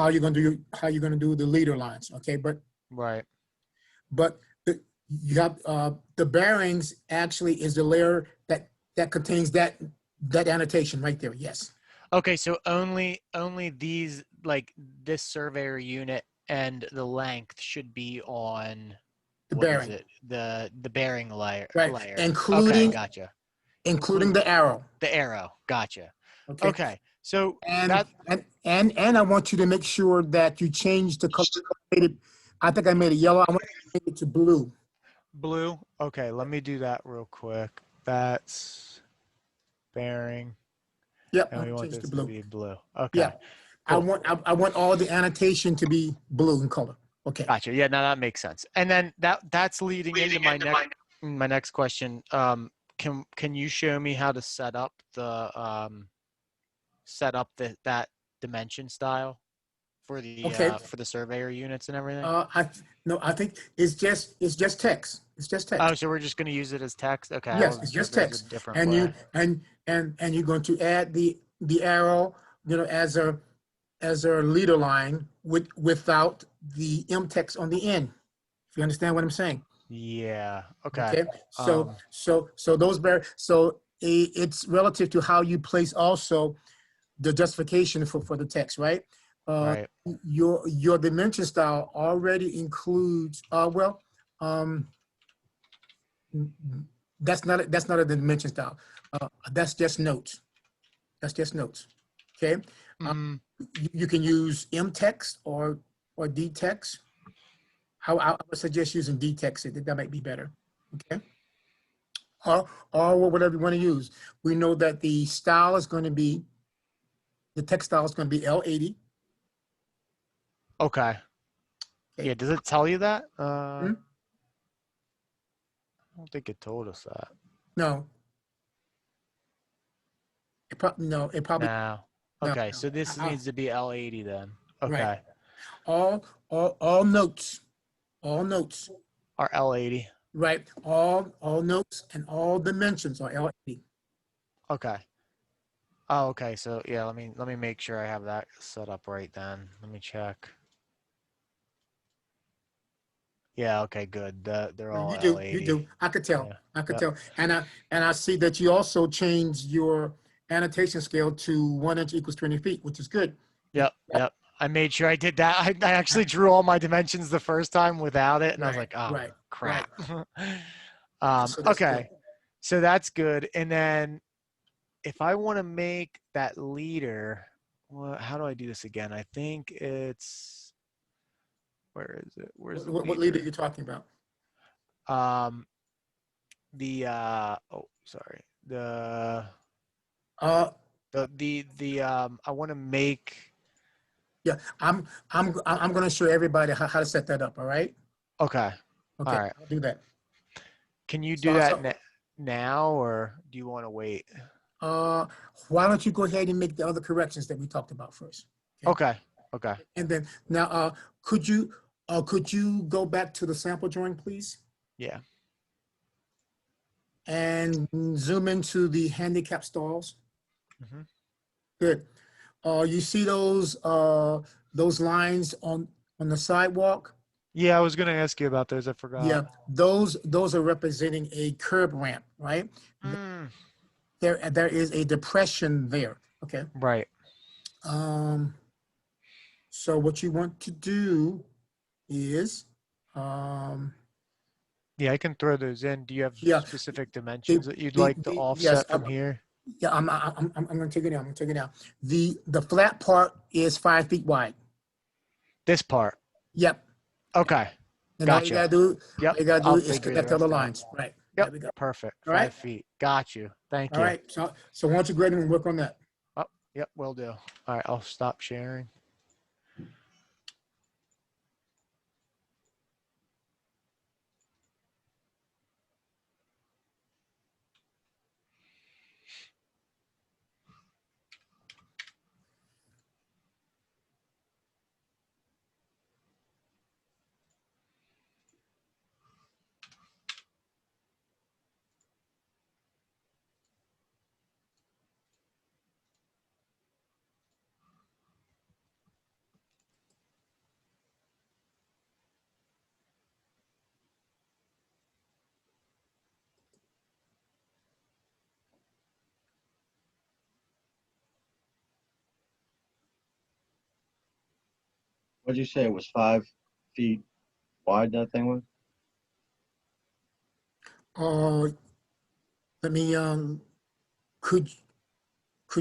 you're going to do the leader lines, okay? Right. But you have the bearings actually is the layer that contains that annotation right there. Yes. Okay, so only these, like this surveyor unit and the length should be on, The what is bearing, it? The bearing layer. right? Okay, Including gotcha. including the arrow. The arrow. Gotcha. Okay. Okay. So And that I want you to make sure that you change the color. I think I made it yellow. I want to make it to blue. blue. Okay, let me do that real quick. That's bearing. Yep, And I'll we want change it to this to blue. be blue. Okay. Yeah, Cool. I want all the annotation to be blue in color. Okay. Gotcha. Yeah, now that makes sense. And then that's leading into my next question. Can you show me how to set up that dimension style for Okay. the surveyor units and everything? I think it's just text. It's just Oh, text. so we're just going to use it as text? Okay, Yes, I'll it's do just it as a text. different And way. you're going to add the arrow, as a leader line without the M text on the end. If you understand what I'm saying. Yeah. Okay. Okay. So it's relative to how you place also the justification for the text, right? Right. Your dimension style already includes that's not a dimension style. That's just notes. That's just notes. Okay. Mhm. You can use M text or D text. I would suggest using D text. That might be better. Okay. Or whatever you want to use. We know that the style is going to be, the text style is going to be L80. Okay. Okay. Yeah. Does it tell you that? Hmm? I don't think it told us that. No. It probably No. no. Okay. So this I- needs to be L80 then. Right. Okay. All notes, Or L80. right? All notes and all dimensions are L80. Okay. Oh, okay. So yeah, let me make sure I have that set up right then. Let me check. Yeah, okay, good. They're all You L80. do. I could tell. Yeah. I could Yep. tell. And I see that you also changed your annotation scale to 1 inch equals 20 feet, which is good. Yep. I made sure I did that. I actually drew all my dimensions the first time without it, and I was like, oh right, crap. So that's Okay. good. So that's good. And then if I want to make that leader, well, how do I do this again? I think it's, where is it? Where's the What lead are you talking about? Oh, sorry. The Uh, I want to make, yeah, I'm going to show everybody how to set that up. All right. okay. Okay. All right. I'll do that. Can you do that now, or do you want to wait? Why don't you go ahead and make the other corrections that we talked about first? Okay. And then now, could you go back to the sample drawing, please? Yeah. And zoom into the handicap stalls. Mhm. Good. You see those lines on the sidewalk? Yeah, I was going to ask you about those. I forgot. Yeah, those are representing a curb ramp, right? Mm, There is a depression there. Okay. right. So what you want to do is, Yeah, I can throw those in. Do you have Yeah. specific dimensions that you'd like to yes, offset from here? yeah, I'm going to take it down. I'm going to take it down. The flat part is 5 feet wide. This part. Yep. Okay. And all you Gotcha. gotta do, Yep. all you gotta do I'll is figure connect the other rest out. lines. Right. Yep. There we go. Perfect. All right. 5 feet. Got you. Thank All you. right. So why don't you go ahead and work on that? Oh, yep, will do. All right, I'll stop sharing. What'd you say? It was 5 feet wide, that thing was? Let me, could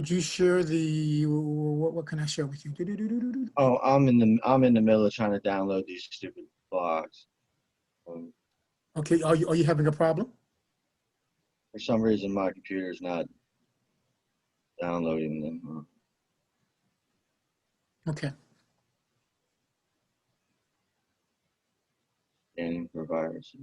you share the, what can I share with you? Do-do-do-do-do-do. Oh, I'm in the middle of trying to download these stupid blogs. Okay, are you having a problem? For some reason, my computer's not downloading them. Okay. Scanning for viruses.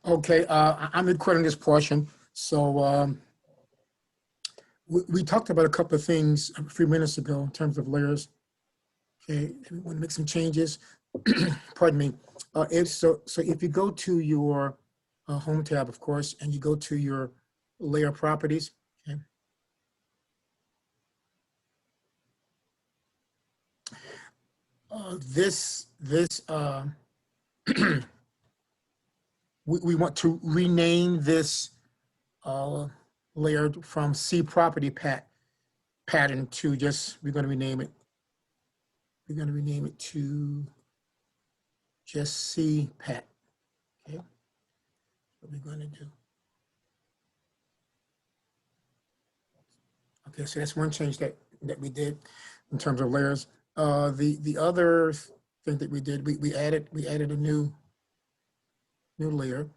Okay, I'm recording this portion. So we talked about a couple of things a few minutes ago in terms of layers. Okay, we want to make some changes. Pardon me. So if you go to your home tab, of course, and you go to your layer properties, okay. This we want to rename this layer from C property pattern to just, we're going to rename it to just C pat. Okay, what we're going to do. Okay, so that's one change that we did in terms of layers. The other thing that we did, we added a new layer.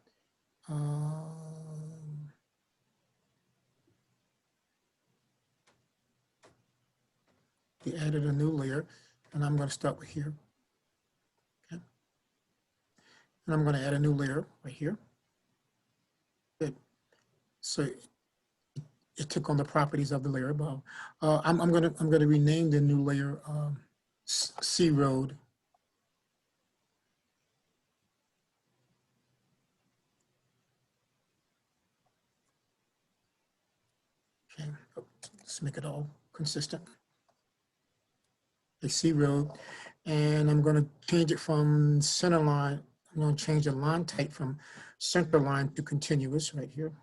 We added a new layer, and I'm going to start with here. Okay, and I'm going to add a new layer right here. Good. So it took on the properties of the layer above. I'm going to rename the new layer C road. Okay, let's make it all consistent. A C road, and I'm going to change it from center line. I'm going to change the line type from center line to continuous right here.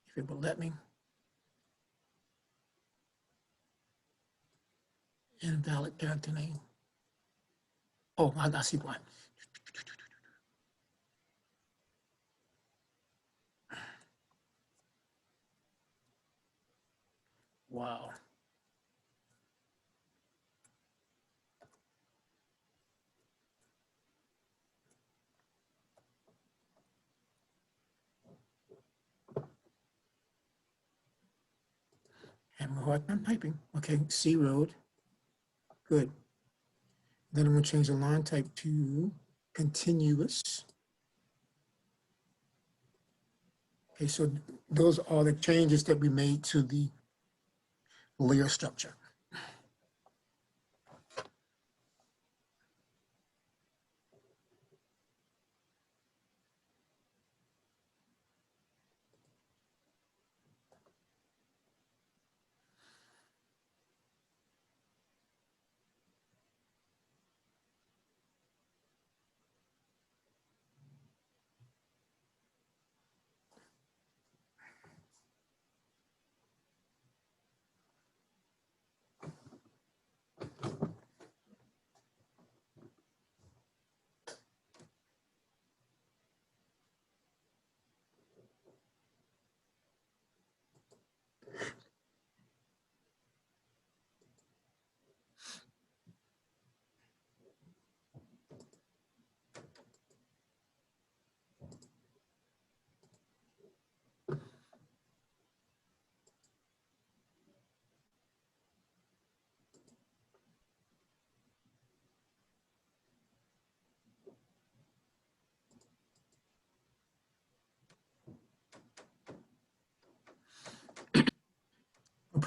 If it will let me. Invalid character name. Oh, I see why. Wow. Having a hard time typing. Okay, C road. Good. Then I'm going to change the line type to continuous. Okay, so those are the changes that we made to the layer structure.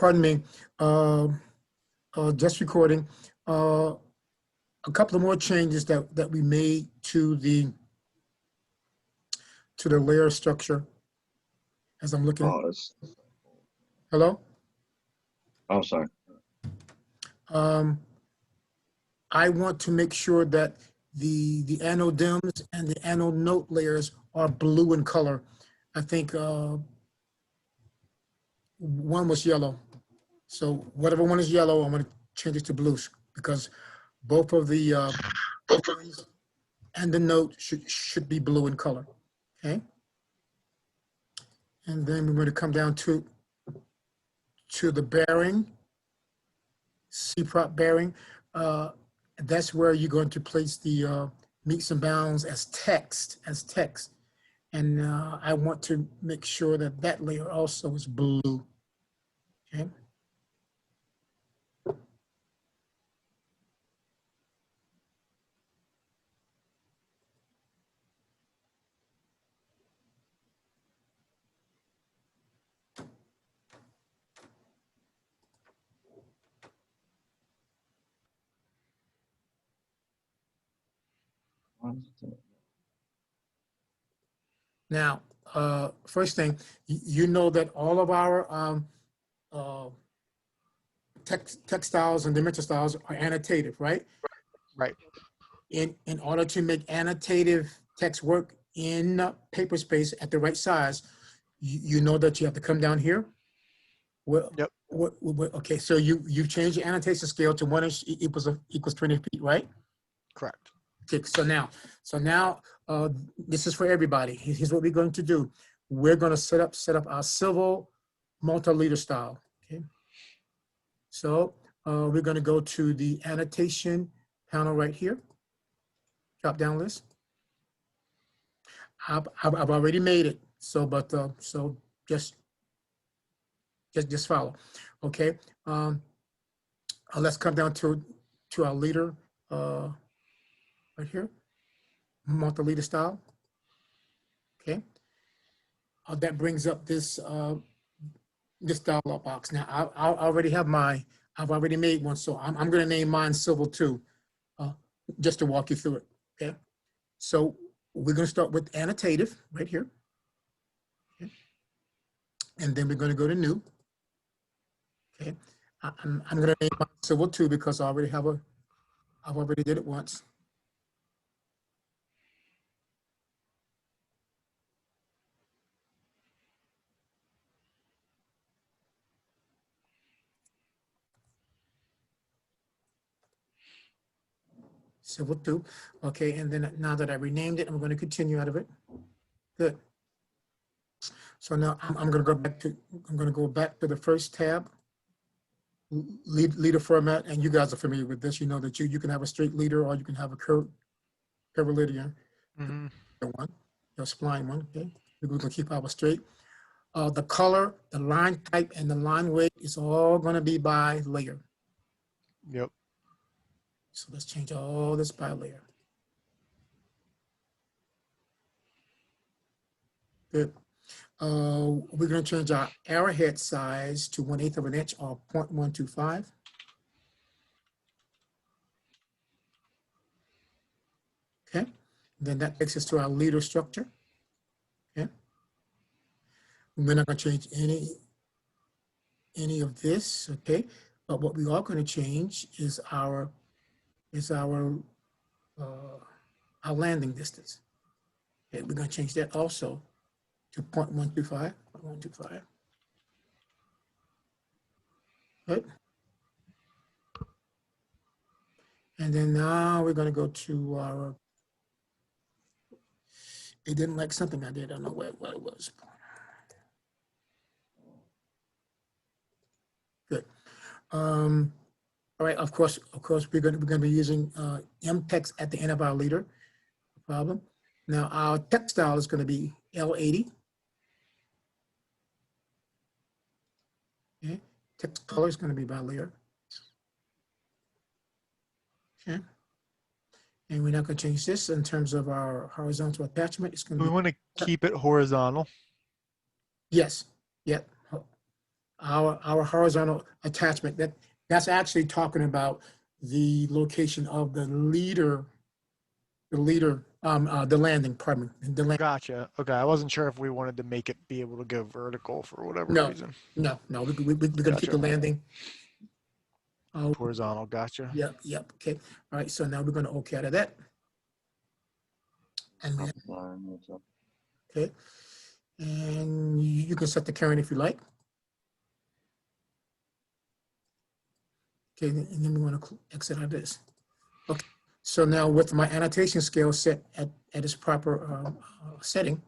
pardon me, just recording, a couple of more changes that we made to the layer structure as I'm looking. Pause. Hello? Oh, sorry. I want to make sure that the anode dims and the anode note layers are blue in color. I think one was yellow. So whatever one is yellow, I'm going to change it to blues because both of the and the note should be blue in color. Okay. And then we're going to come down to the bearing, C-prop bearing. That's where you're going to place the meets and bounds as text, And I want to make sure that that layer also is blue. Okay. Now, first thing, you know that all of our textiles and dimension styles are annotative, right? Right. In order to make annotative text work in Paperspace at the right size, you know that you have to come down here. Well, Yep. Okay, so you've changed the annotation scale to 1 inch equals 20 feet, right? Correct. Okay, so now this is for everybody. Here's what we're going to do. We're going to set up our civil multi-leader style. Okay. So we're going to go to the annotation panel right here. Drop down list. I've already made it. So, but so just follow. Okay. Let's come down to our leader right here. Multi-leader style. Okay. That brings up this this dialog box. Now I already have I've already made one, so I'm going to name mine Civil 2, just to walk you through it. Okay. So we're going to start with annotative right here. Okay. And then we're going to go to new. Okay. I'm going to name mine Civil 2 because I already have I've already did it once. Civil 2. Okay, and then now that I renamed it, I'm going to continue out of it. Good. So now I'm going to go back to the first tab, leader format, and you guys are familiar with this. You know that you can have a straight leader or you can have a curvilinear Mm-hmm. one, your spline one. Okay, we're going to keep our straight. The color, the line type, and the line weight is all going to be by layer. Yep. So let's change all this by layer. Good. We're going to change our arrowhead size to 1/8 of an inch or 0.125. Okay. Then that takes us to our leader structure. Okay. We're not going to change any of this. Okay. But what we are going to change is our landing distance. Okay. We're going to change that also to 0.125. 0.125. Right. And then now we're going to go to our, it didn't like something I did. I don't know what it was. Good. All right. Of course, we're going to be using M-text at the end of our leader. No problem. Now our text style is going to be L80. Okay. Text color is going to be by layer. Okay. And we're not going to change this in terms of our horizontal attachment. It's going to We be, want to keep it horizontal. yes. Yep. our horizontal attachment, that's actually talking about the location of the landing, pardon me, the landing. Gotcha. Okay, I wasn't sure if we wanted to make it be able to go vertical for whatever No. reason. No, we're gonna keep the Gotcha. landing. Horizontal, gotcha. Yep, okay. All right, so now we're gonna okay out of that. And then, okay, and you can set the current if you like. Okay, and then we want to exit out of this. Okay, so now with my annotation scale set at its proper setting,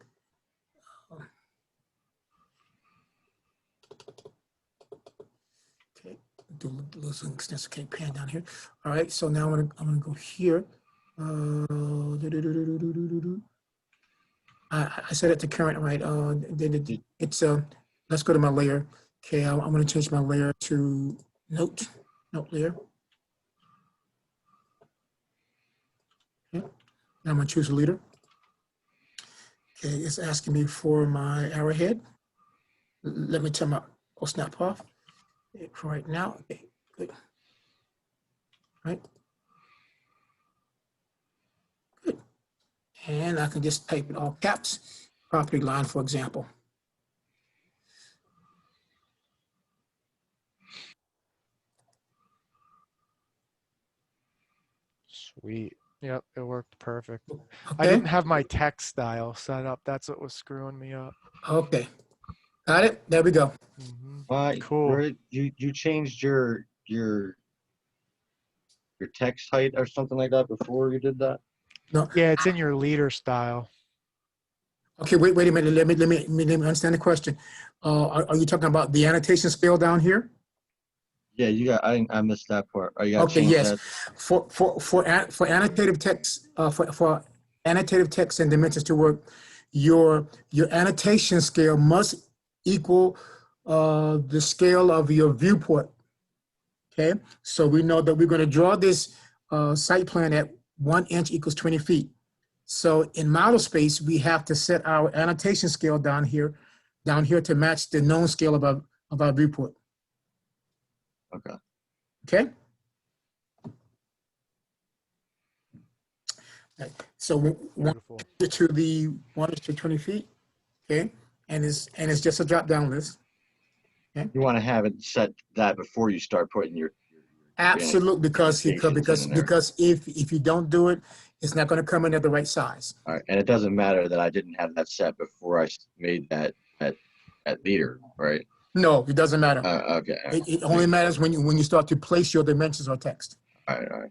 okay, do a little extensive, okay, pan down here. All right, so now I'm gonna go here. I set it to current, right? It's let's go to my layer. Okay, I'm gonna change my layer to note layer. Okay. Now I'm gonna choose a leader. Okay, it's asking me for my arrowhead. Let me turn my snap off for right now. Okay, good. Right. Good. And I can just type in all caps, property line, for example. Sweet. Yep, it worked perfect. Okay. I didn't have my text style set up. That's what was screwing me up. Okay. Got it. There we go. Cool. You changed your text height or something like that before you did that? No. Yeah, it's in your leader style. Okay. Wait a minute. Let me understand the question. Are you talking about the annotation scale down here? Yeah, you got. I missed that part. Oh, you got Okay. change Yes. that. For annotative text, for annotative text and dimensions to work, your annotation scale must equal the scale of your viewport. Okay, so we know that we're going to draw this site plan at 1 inch equals 20 feet. So in model space, we have to set our annotation scale down here to match the known scale of our viewport. Okay. Okay. So Beautiful. to the 1 inch to 20 feet. Okay, and it's just a drop down list. Okay. You want to have it set that before you start putting your Absolutely, because if you don't do it, it's not going to come in at the right size. All right, and it doesn't matter that I didn't have that set before I made that leader, right? No, it doesn't matter. Okay. It only matters when you start to place your dimensions or text. All right.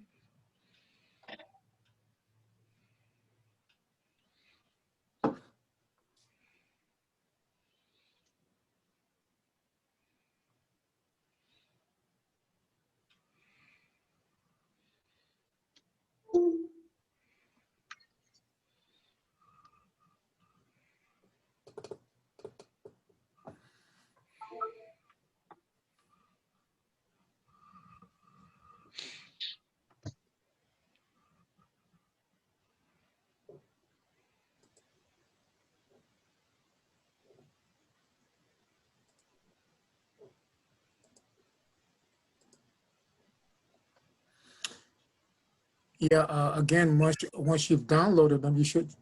Yeah. Again, once you've downloaded them, you should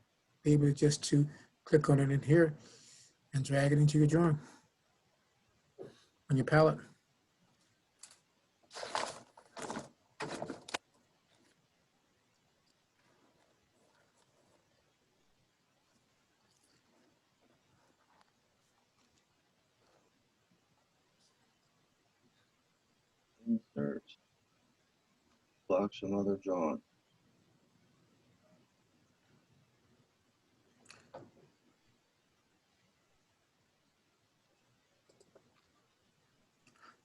be able to click on it in here and drag it into your drawing on your palette. Insert. Block some other drawing.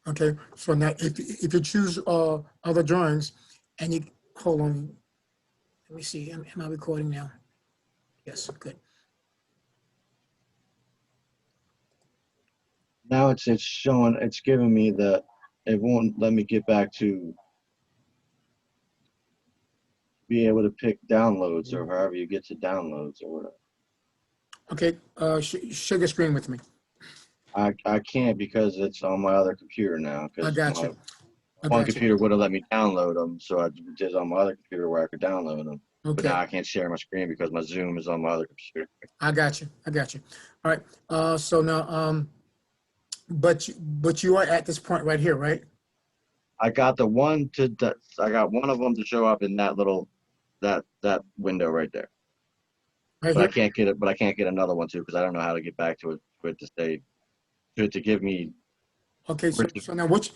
Okay. So now, if you choose other drawings, and you hold on, let me see. Am I recording now? Yes. Good. Now it's showing. It's giving me the. It won't let me get back to be able to pick downloads or however you get to downloads or whatever. Okay. Share your screen with me. I can't because it's on my other computer now. I Because got my you. I one got you. computer would have let me download them, so I did it on my other computer where I could download them. But Okay. now I can't share my screen because my Zoom is on my other computer. I got you. I got you. All right. So now, but you are at this point right here, right? I got I got one of them to show up in that little that window right there. Right But I here. can't get it. But I can't get another one too because I don't know how to get back to it for it to say to give me. Okay. for So it to- so now, which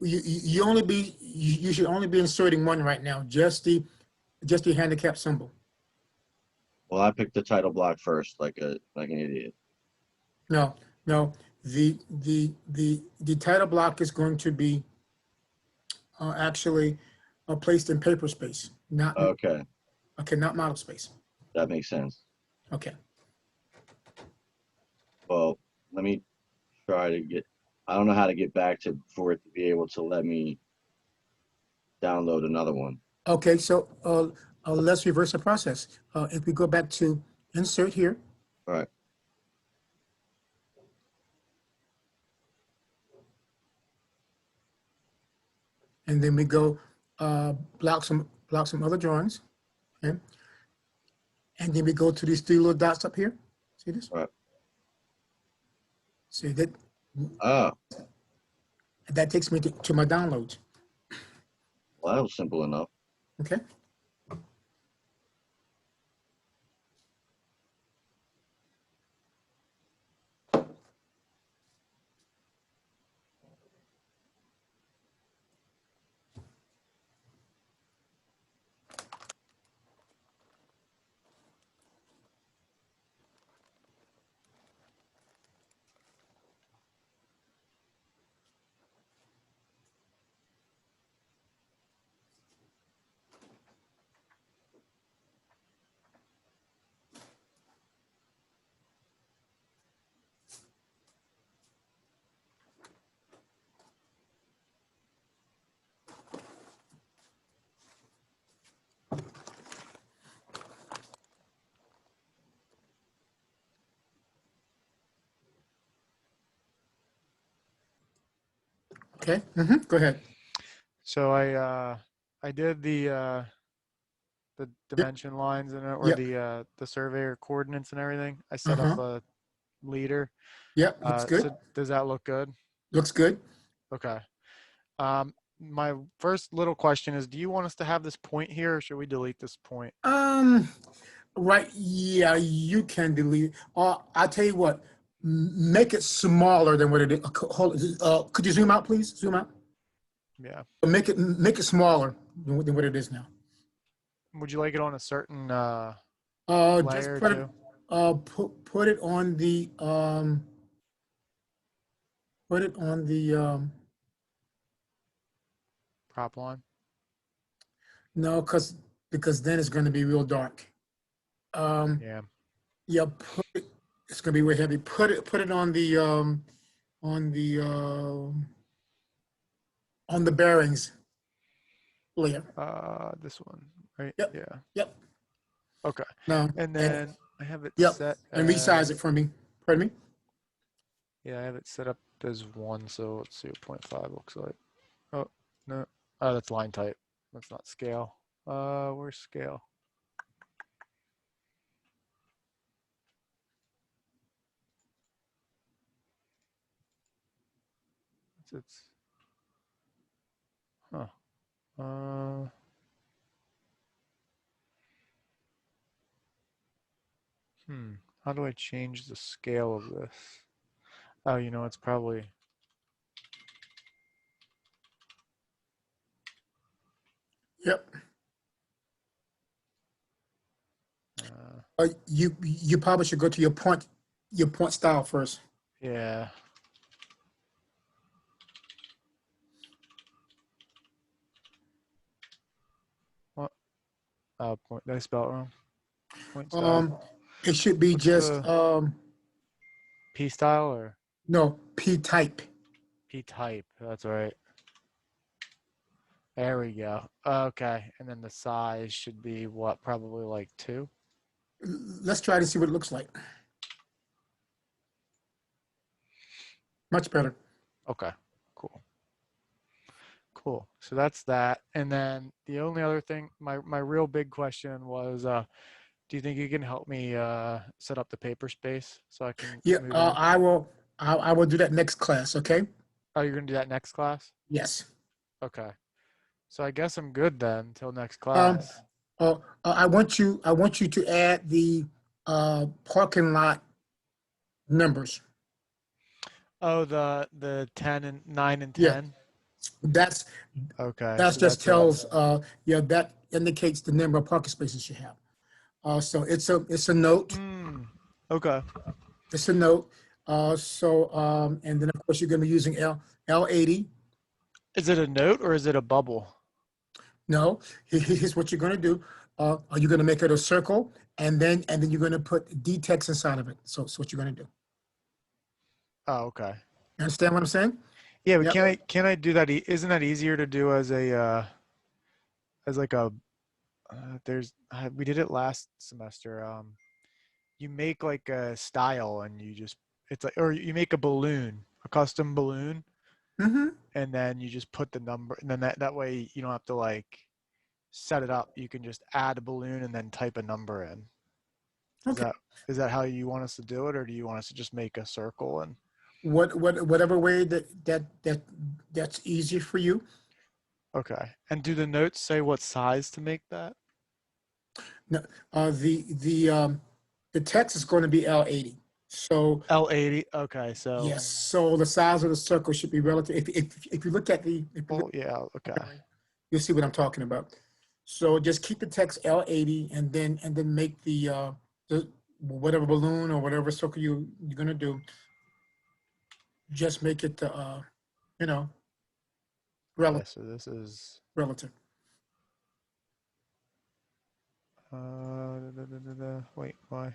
you should only be inserting one right now. Just the handicap symbol. well, I picked the title block first, like an idiot. No, no. The title block is going to be actually placed in paper space, not Okay, okay, not model space. that makes sense. Okay. Well, let me try to get. I don't know how to get back to for it to be able to let me download another one. Okay. So let's reverse the process. If we go back to insert here, All right. and then we go block some other drawings, okay? And then we go to these three little dots up here. See this? All right. See that? Oh, That takes me to my downloads. well, that was simple enough. Okay. Okay. Go ahead. So I did the dimension lines and or Yep. the surveyor coordinates and everything. I set up a leader. Yep. Looks good. So does that look good? Looks good. Okay. My first little question is, do you want us to have this point here, or should we delete this point? Right. Yeah, you can delete. I'll tell you what. Make it smaller than what it is. Could you zoom out, please? Zoom out. Yeah. Make it smaller than what it is now. Would you like it on a certain Just layer put it. too? Put it on the. Put it on the. Prop line? No, because then it's going to be real dark. Yeah. Yeah. It's going to be way heavy. Put it on the on the on the bearings layer. This one, right? Yep. Yeah. Yep. Okay. No. And then I have it Yep. set And resize as, it for me. Pardon me? yeah, I have it set up as 1, so let's see what 0.5 looks like. Oh, no. Oh, that's line type. That's not scale. Where's scale? It's huh. How do I change the scale of this? Oh, you know, it's probably, Yep. uh, You probably should go to your point style first. yeah. What? Point, did I spell it wrong? Point style. It should be What's just the P style or no, P type. P type? That's right. There we go. Okay. And then the size should be what? Probably like 2. Let's try to see what it looks like. Much better. Okay, cool. Cool. So that's that. And then the only other thing, my real big question was, do you think you can help me set up the paper space so I can Yeah, move on? I will do that next class, okay? Oh, you're gonna do that next class? Yes. Okay. So I guess I'm good then until next Um, class. I want you to add the parking lot numbers. Oh, the 10 and 9 and Yeah, 10. that's Okay, that so just that's a tells yeah, that indicates the number of parking spaces you have. So it's a note. okay. It's a note. And then of course you're going to be using L80. Is it a note or is it a bubble? No, here's what you're going to do. Are you going to make it a circle, and then you're going to put D text inside of it. So what you're going to do. Oh, okay. You understand what I'm saying? Yeah, but Yep. can I do that? Isn't that easier to do as a as like a we did it last semester. You make like a style and you just it's like or you make a balloon, a custom balloon, Mm-hmm. and then you just put the number and then that way you don't have to like set it up. You can just add a balloon and then type a number in. Is Okay. that is that how you want us to do it, or do you want us to just make a circle and Whatever way that's easy for you. okay. And do the notes say what size to make that? No, the text is going to be L80. So L80. Okay, so yes, so the size of the circle should be relative. If you look at oh yeah, okay. you'll see what I'm talking about. So just keep the text L80 and then make the whatever balloon or whatever circle you're gonna do. Just make it you know Yeah, relative so this is relative. wait, why?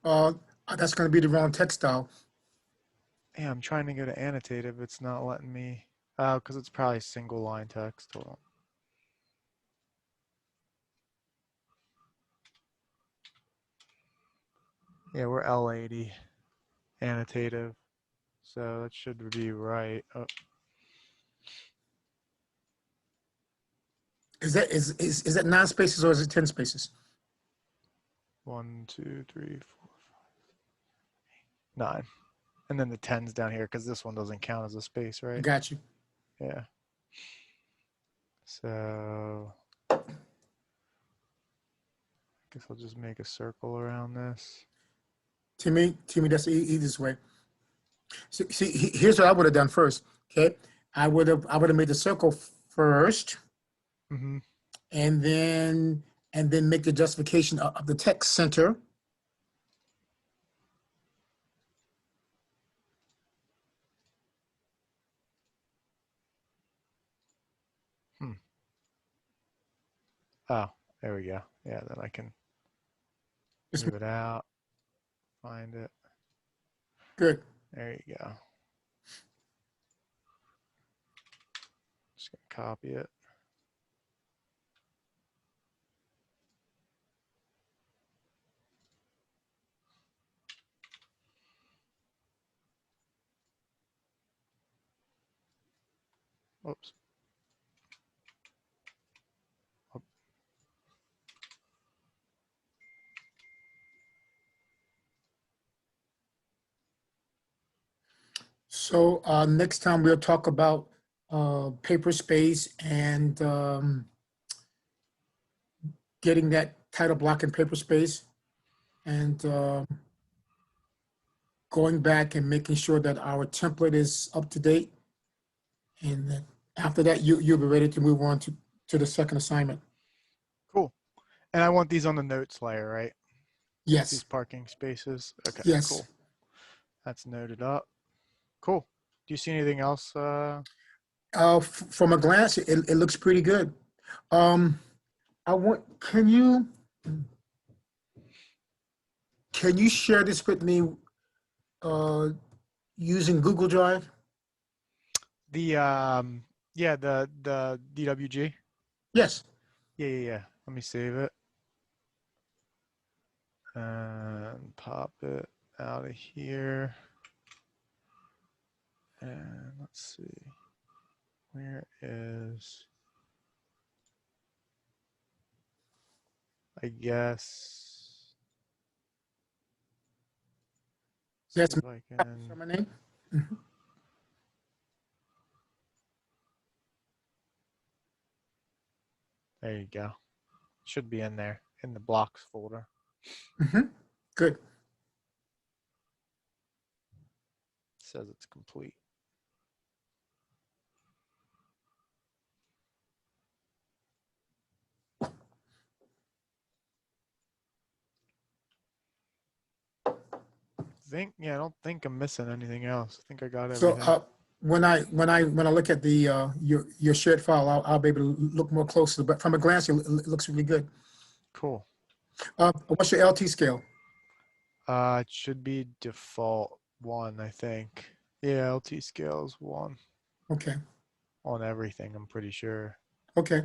Uh, that's gonna be the wrong text style. Yeah, I'm trying to go to annotative. It's not letting me. Oh, because it's probably single line text. Hold on. Yeah, we're L80 annotative, so that should be right. Oh, Is that 9 spaces or is it 10 spaces? 1, 2, 3, 4, 9, and then the 10's down here because this one doesn't count as a space, I right? got you. Yeah. So I guess I'll just make a circle around this. To me, that's the easiest way. See, here's what I would have done first. Okay, I would have made the circle first, Mm-hmm. and then make the justification of the text center. Oh, there we go. Yeah, then I can Just move it out, find it. good. There you go. Just gonna copy it. Oops. Oh, So next time we'll talk about paper space and getting that title block in paper space, and going back and making sure that our template is up to date. And then after that, you'll be ready to move on to the second assignment. cool. And I want these on the notes layer, right? These Yes, parking spaces. Okay, yes. cool. That's noted up. Cool. Do you see anything else? From a glance, it looks pretty good. I want, can you share this with me using Google Drive? The yeah, the DWG. Yes. Yeah. Let me save it. then pop it out of here. And let's see, where is, I guess, see Yes, if I can, my name. there you go. Should be in there, in the blocks folder. Good. Says it's complete. I don't think I'm missing anything else. I think I got So everything. when I look at the your shared file, I'll be able to look more closely. But from a glance, it looks really good. Cool. What's your LT scale? It should be default 1, I think. Yeah, LT scale is 1 Okay. on everything, I'm pretty sure. Okay.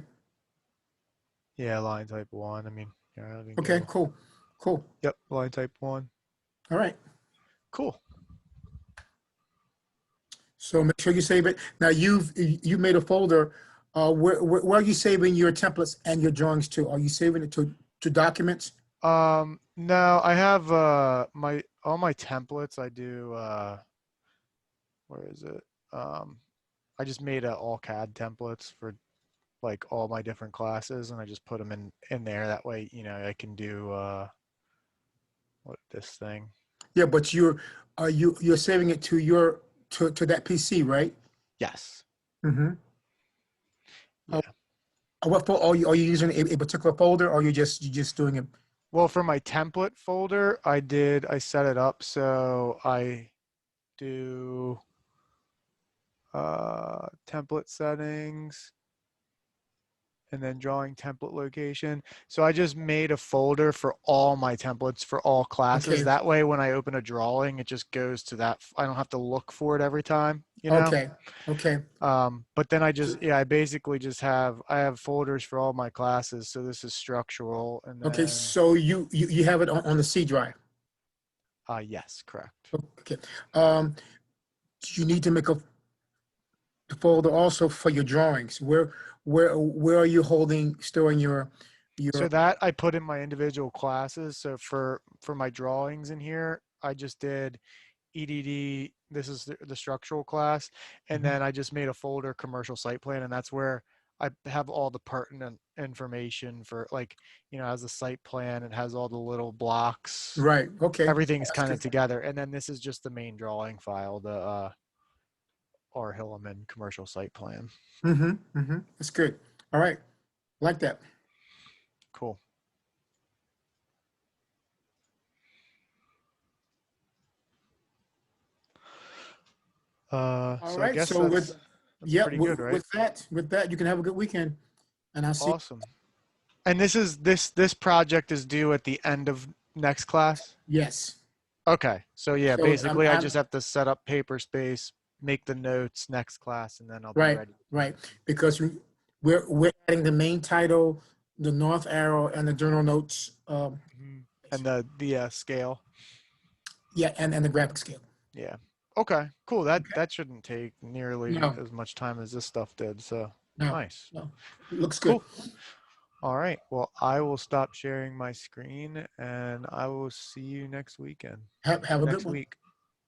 Yeah, line type 1. I mean, yeah, I can Okay. go. Cool. Cool. Yep, line type 1. All right. Cool. So make sure you save it. Now you made a folder. Where are you saving your templates and your drawings to? Are you saving it to documents? No, I have all my templates. I do where is it? I just made all CAD templates for like all my different classes, and I just put them in there. That way, I can do what this thing. Yeah, but you're saving it to your to that PC, right? Yes. Mm-hmm. Yeah. What for? Are you using a particular folder, or you just doing it? Well, for my template folder, I set it up so I do template settings and then drawing template location. So I just made a folder for all my templates for all classes. Okay. That way, when I open a drawing, it just goes to that. I don't have to look for it every time, Okay. Okay. But then I basically just I have folders for all my classes. So this is structural, and then Okay. So you have it on the C drive. yes, correct. Okay. You need to make a folder also for your drawings. Where are you storing your So that I put in my individual classes. So for my drawings in here, I just did EDD. This is the structural class, and Mhm. then I just made a folder commercial site plan, and that's where I have all the pertinent information for, like, as a site plan. It has all the little blocks. Right. Okay. Everything's That's kind of good. together, and then this is just the main drawing file, the R. Hilleman commercial site plan. Mm-hmm. Mm-hmm. That's good. All right. Like that. Cool. All So I right. guess So that's yeah, pretty good, right? with that, you can have a good weekend, and I'll see. Awesome. And this project is due at the end of next class? Yes. Okay. So yeah, So basically I I'm just have to set up paper space, make the notes next class, and then I'll be right, ready. right, because we're adding the main title, the north arrow, and the journal notes. Mhm. And the scale. Yeah, and the graphic scale. Yeah. Okay, cool. That Okay. that shouldn't take nearly No, as much time as this stuff did. So no, nice. no. Looks good. Cool. All right. Well, I will stop sharing my screen and I will see you next weekend Have or a good next one. week.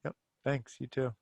Yep. Thanks. You too.